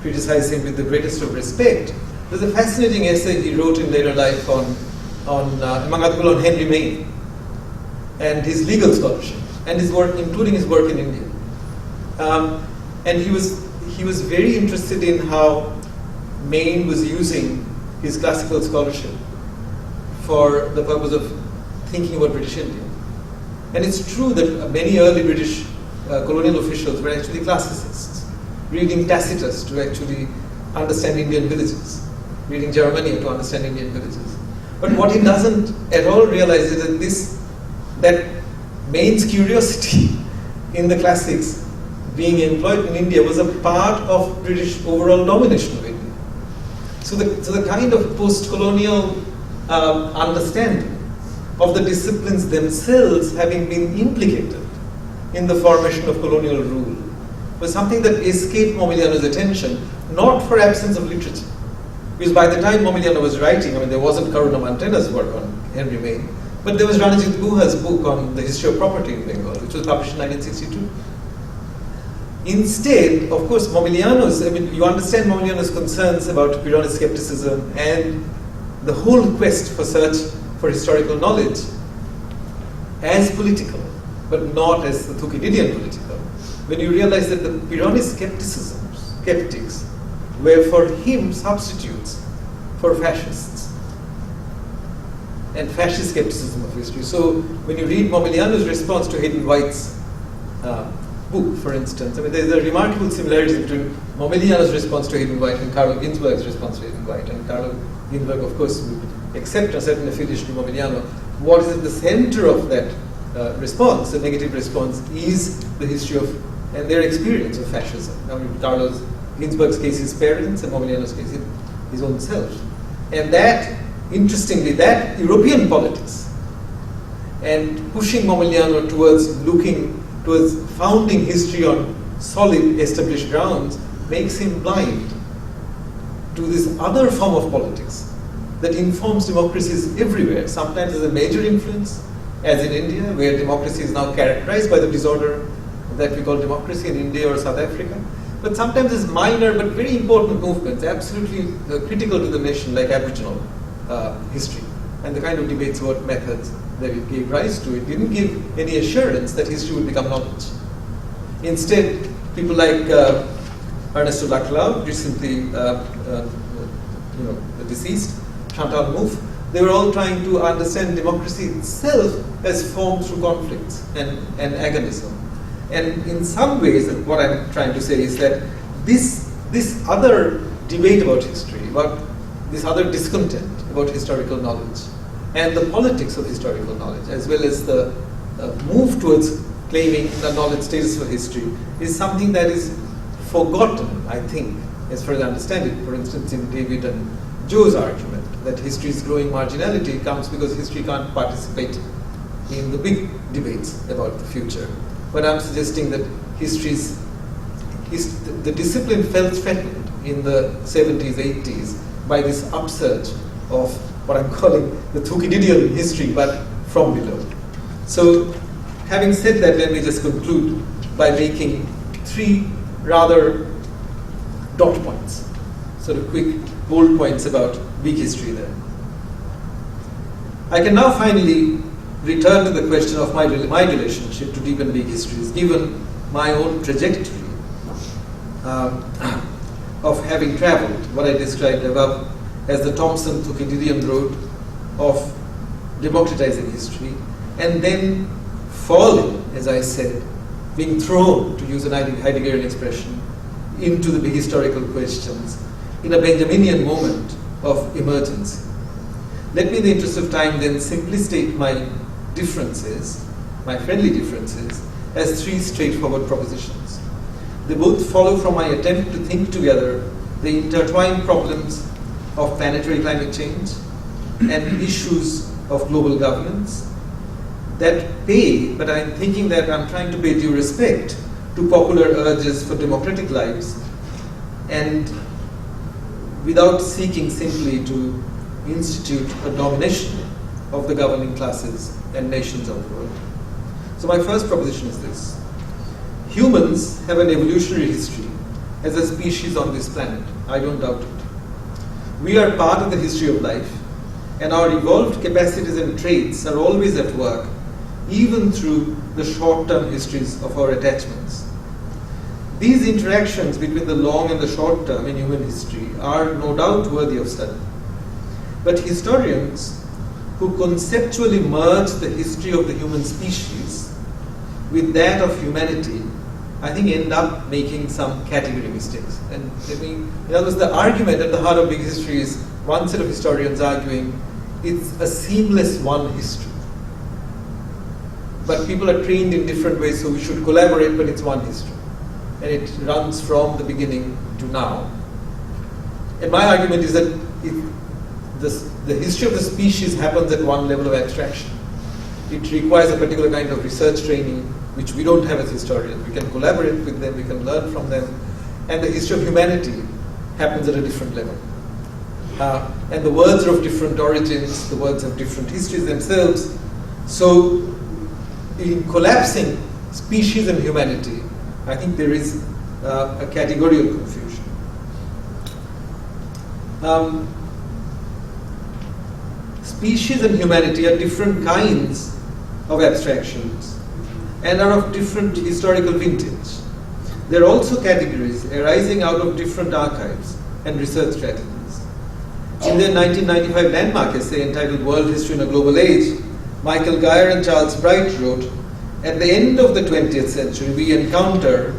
criticize him with the greatest of respect, there's a fascinating essay he wrote in later life on among other people, on Henry Maine and his legal scholarship and his work, including his work in India. And he was very interested in how Maine was using his classical scholarship for the purpose of thinking about British India. And it's true that many early British colonial officials were actually classicists, reading Tacitus to actually understand Indian villages, reading Germania to understand Indian villages. But what he doesn't at all realize is that Maine's curiosity in the classics being employed in India was a part of British overall domination of India. So the kind of post-colonial understanding of the disciplines themselves having been implicated in the formation of colonial rule was something that escaped Momigliano's attention, not for absence of literature. Because by the time Momigliano was writing, I mean, there wasn't Karuna Mantena's work on Henry Maine, but there was Ranajit Guha's book on the history of property in Bengal, which was published in 1962. Instead, of course, Momigliano's, I mean, you understand Momigliano's concerns about Pyrrhonist skepticism and the whole quest for search for historical knowledge as political, but not as the Thucydidean political. When you realize that the Pyrrhonist skeptics were for him substitutes for fascists and fascist skepticism of history. So when you read Momigliano's response to Hayden White's book, for instance, I mean, there's a remarkable similarity between Momigliano's response to Hayden White and Carlo Ginzburg's response to Hayden White. And Carlo Ginzburg, of course, would accept a certain affiliation to Momigliano. What is at the center of that response, the negative response, is the history of and their experience of fascism. I mean, Carlo Ginzburg's case, his parents, and Momigliano's case, his own self. And that, interestingly, that European politics and pushing Momigliano towards founding history on solid established grounds makes him blind to this other form of politics that informs democracies everywhere, sometimes as a major influence, as in India, where democracy is now characterized by the disorder that we call democracy in India or South Africa, but sometimes as minor but very important movements, absolutely critical to the nation, like Aboriginal history, and the kind of debates about methods that it gave rise to. It didn't give any assurance that history would become knowledge. Instead, people like Ernesto Laclau, recently the deceased, Chantal Mouffe, they were all trying to understand democracy itself as formed through conflicts and agonism. And in some ways, what I'm trying to say is that this other debate about history, about this other discontent, about historical knowledge and the politics of historical knowledge, as well as the move towards claiming the knowledge status for history, is something that is forgotten, I think, as far as I understand it. For instance, in David and Joe's argument that history's growing marginality comes because history can't participate in the big debates about the future. But I'm suggesting that the discipline felt threatened in the 70s, 80s by this upsurge of what I'm calling the Thucydidean history, but from below. So, having said that, let me just conclude by making 3 rather dot points, sort of quick, bold points about big history there. I can now finally return to the question of my relationship to deep and big histories, given my own trajectory of having traveled what I described above as the Thompson-Thucydidean road of democratizing history, and then falling, as I said, being thrown, to use an Heideggerian expression, into the big historical questions in a Benjaminian moment of emergency. Let me, in the interest of time, then simply state my differences, my friendly differences, as 3 straightforward propositions. They both follow from my attempt to think together the intertwined problems of planetary climate change and issues of global governance that pay, but I'm thinking that I'm trying to pay due respect to popular urges for democratic lives, and without seeking simply to institute a domination of the governing classes and nations of the world. So my first proposition is this. Humans have an evolutionary history as a species on this planet. I don't doubt it. We are part of the history of life, and our evolved capacities and traits are always at work, even through the short-term histories of our attachments. These interactions between the long and the short term in human history are no doubt worthy of study. But historians who conceptually merge the history of the human species with that of humanity, I think end up making some category mistakes. And in other words, the argument at the heart of big history is one set of historians arguing it's a seamless one history. But people are trained in different ways, so we should collaborate, but it's one history. And it runs from the beginning to now. And my argument is that the history of the species happens at one level of abstraction. It requires a particular kind of research training, which we don't have as historians. We can collaborate with them, we can learn from them. And the history of humanity happens at a different level. And the words are of different origins, the words have different histories themselves. So, in collapsing species and humanity, I think there is a categorical confusion. Species and humanity are different kinds of abstractions and are of different historical vintage. There are also categories arising out of different archives and research strategies. In their 1995 landmark essay entitled World History in a Global Age, Michael Geyer and Charles Bright wrote, "At the end of the 20th century, we encounter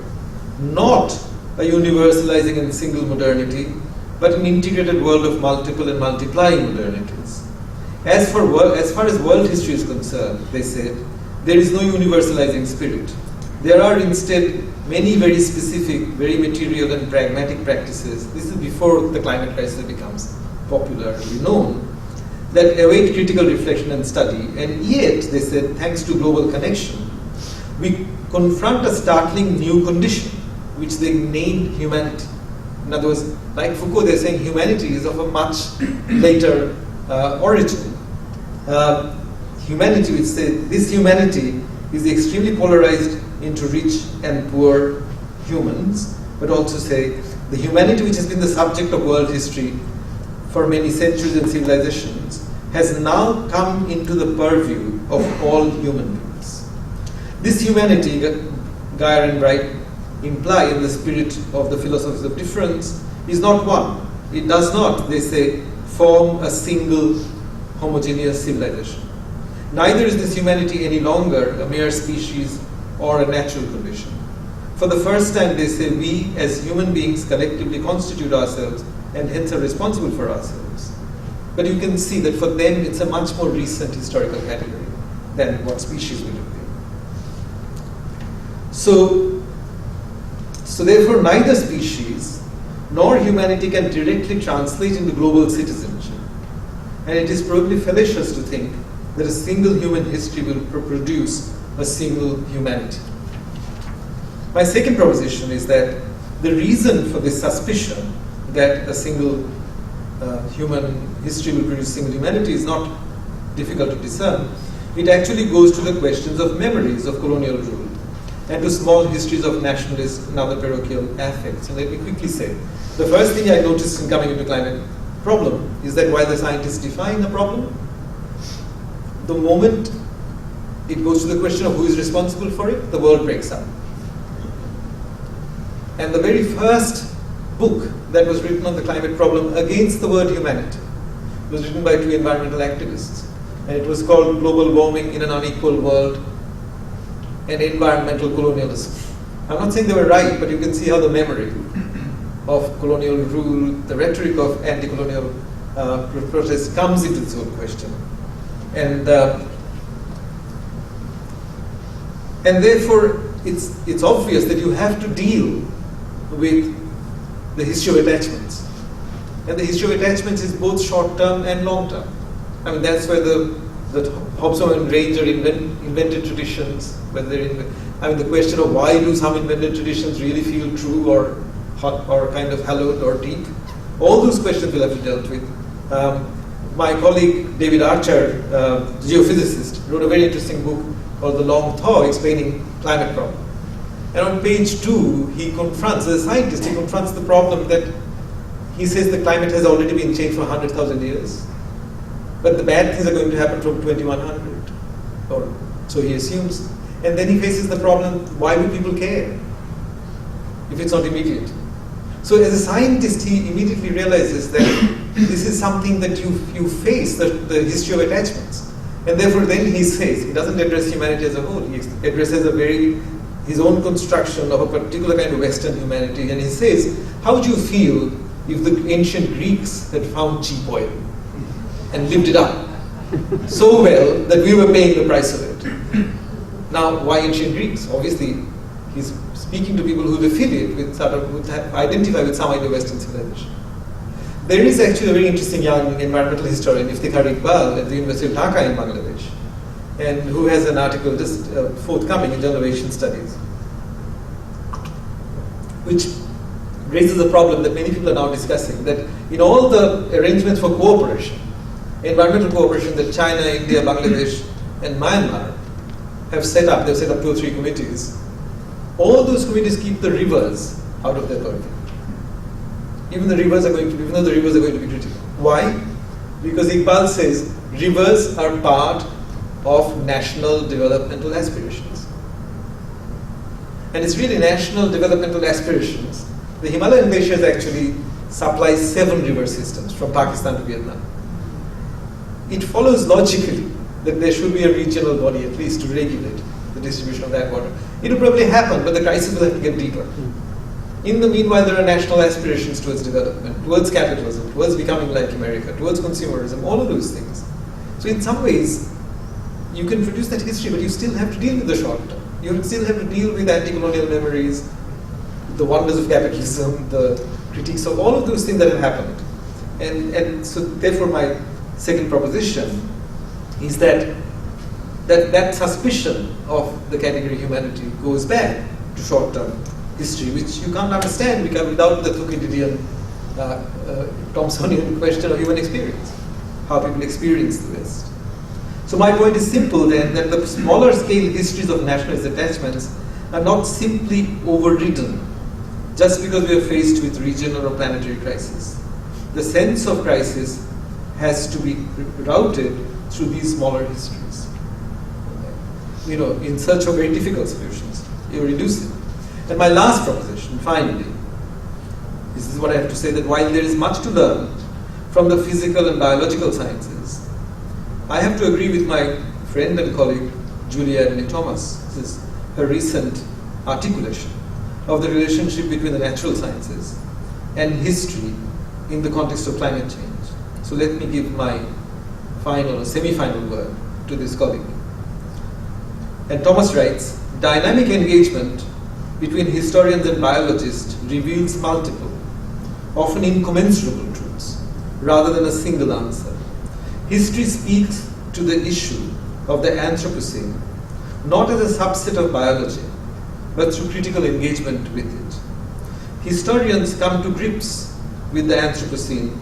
not a universalizing and single modernity, but an integrated world of multiple and multiplying modernities. As far as world history is concerned," they said, "there is no universalizing spirit. There are instead many very specific, very material and pragmatic practices," this is before the climate crisis becomes popularly known, "that await critical reflection and study. And yet," they said, "thanks to global connection, we confront a startling new condition, which they named humanity." In other words, like Foucault, they're saying humanity is of a much later origin. Humanity, which say this humanity is extremely polarized into rich and poor humans, but also say the humanity which has been the subject of world history for many centuries and civilizations has now come into the purview of all human beings. This humanity, Geyer and Bright imply in the spirit of the philosophies of difference, is not one. It does not, they say, form a single homogeneous civilization. Neither is this humanity any longer a mere species or a natural condition. For the first time, they say, we as human beings collectively constitute ourselves and hence are responsible for ourselves. But you can see that for them it's a much more recent historical category than what species will be. So therefore neither species nor humanity can directly translate into global citizenship. And it is probably fallacious to think that a single human history will produce a single humanity. My second proposition is that the reason for this suspicion that a single human history will produce single humanity is not difficult to discern. It actually goes to the questions of memories of colonial rule and to small histories of nationalist and other parochial affects. And let me quickly say, the first thing I noticed in coming into climate problem is that while the scientists define a problem, the moment it goes to the question of who is responsible for it, the world breaks up. And the very first book that was written on the climate problem against the word humanity was written by two environmental activists. And it was called Global Warming in an Unequal World and Environmental Colonialism. I'm not saying they were right, but you can see how the memory of colonial rule, the rhetoric of anti-colonial protest comes into this whole question. And therefore, it's obvious that you have to deal with the history of attachments. And the history of attachments is both short-term and long-term. I mean, that's where the Hobson and Range are invented traditions. The question of why do some invented traditions really feel true or hot or kind of hallowed or deep? All those questions will have to be dealt with. My colleague David Archer, the geophysicist, wrote a very interesting book called The Long Thaw, explaining climate problem. And on page 2, he confronts, as a scientist, he confronts the problem that he says the climate has already been changed for 100,000 years. But the bad things are going to happen from 2100, or so he assumes. And then he faces the problem, why would people care if it's not immediate? So as a scientist, he immediately realizes that this is something that you face, the history of attachments. And therefore then he says, he doesn't address humanity as a whole, he addresses his own construction of a particular kind of Western humanity, and he says, how would you feel if the ancient Greeks had found cheap oil and lived it up so well that we were paying the price of it? Now, why ancient Greeks? Obviously, he's speaking to people who affiliate with, identify with some idea of Western civilization. There is actually a very interesting young environmental historian, Iftikhar Iqbal, at the University of Dhaka in Bangladesh, and who has an article just forthcoming in Journal of Asian Studies, which raises a problem that many people are now discussing, that in all the arrangements for cooperation, environmental cooperation that China, India, Bangladesh, and Myanmar have set up, they've set up 2 or 3 committees, all those committees keep the rivers out of their purview. Even though the rivers are going to be critical. Why? Because Iqbal says rivers are part of national developmental aspirations. And it's really national developmental aspirations. The Himalayan glaciers actually supply 7 river systems from Pakistan to Vietnam. It follows logically that there should be a regional body at least to regulate the distribution of that water. It will probably happen, but the crisis will have to get deeper. In the meanwhile, there are national aspirations towards development, towards capitalism, towards becoming like America, towards consumerism, all of those things. So in some ways, you can produce that history, but you still have to deal with the short term. You still have to deal with anti-colonial memories, the wonders of capitalism, the critiques of all of those things that have happened. And so therefore my second proposition is that suspicion of the category humanity goes back to short-term history, which you can't understand without the Thucydidean, Thomsonian question of human experience, how people experience the West. So my point is simple then, that the smaller scale histories of nationalist attachments are not simply overridden just because we are faced with regional or planetary crisis. The sense of crisis has to be routed through these smaller histories. In search of very difficult solutions. You reduce it. And my last proposition, finally, this is what I have to say, that while there is much to learn from the physical and biological sciences, I have to agree with my friend and colleague, Julia Edney Thomas. This is her recent articulation of the relationship between the natural sciences and history in the context of climate change. So let me give my final or semi-final word to this colleague. And Thomas writes, dynamic engagement between historians and biologists reveals multiple, often incommensurable truths, rather than a single answer. History speaks to the issue of the Anthropocene, not as a subset of biology, but through critical engagement with it. Historians come to grips with the Anthropocene.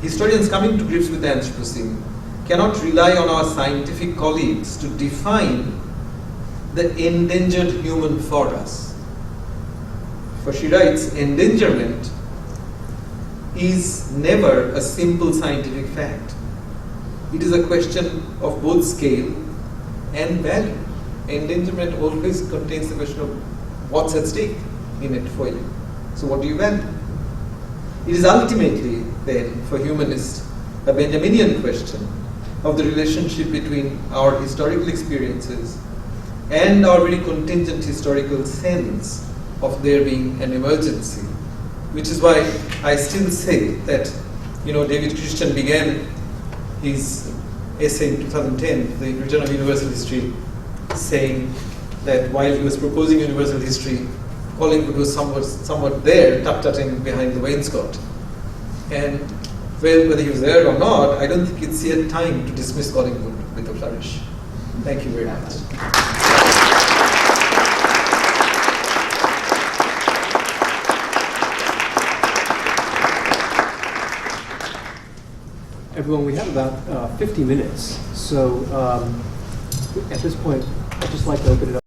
Historians coming to grips with the Anthropocene cannot rely on our scientific colleagues to define the endangered human for us. For she writes, endangerment is never a simple scientific fact. It is a question of both scale and value. Endangerment always contains the question of what's at stake in it for you. So what do you value? It is ultimately then, for humanists, a Benjaminian question of the relationship between our historical experiences and our very contingent historical sense of there being an emergency. Which is why I still say that, David Christian began his essay in 2010, The Return of Universal History, saying that while he was proposing universal history, Collingwood was somewhat there, tut-tutting behind the wainscot. And well, whether he was there or not, I don't think it's yet time to dismiss Collingwood with a flourish. Thank you very much. Everyone, we have about 50 minutes, so at this point, I'd just like to open it up.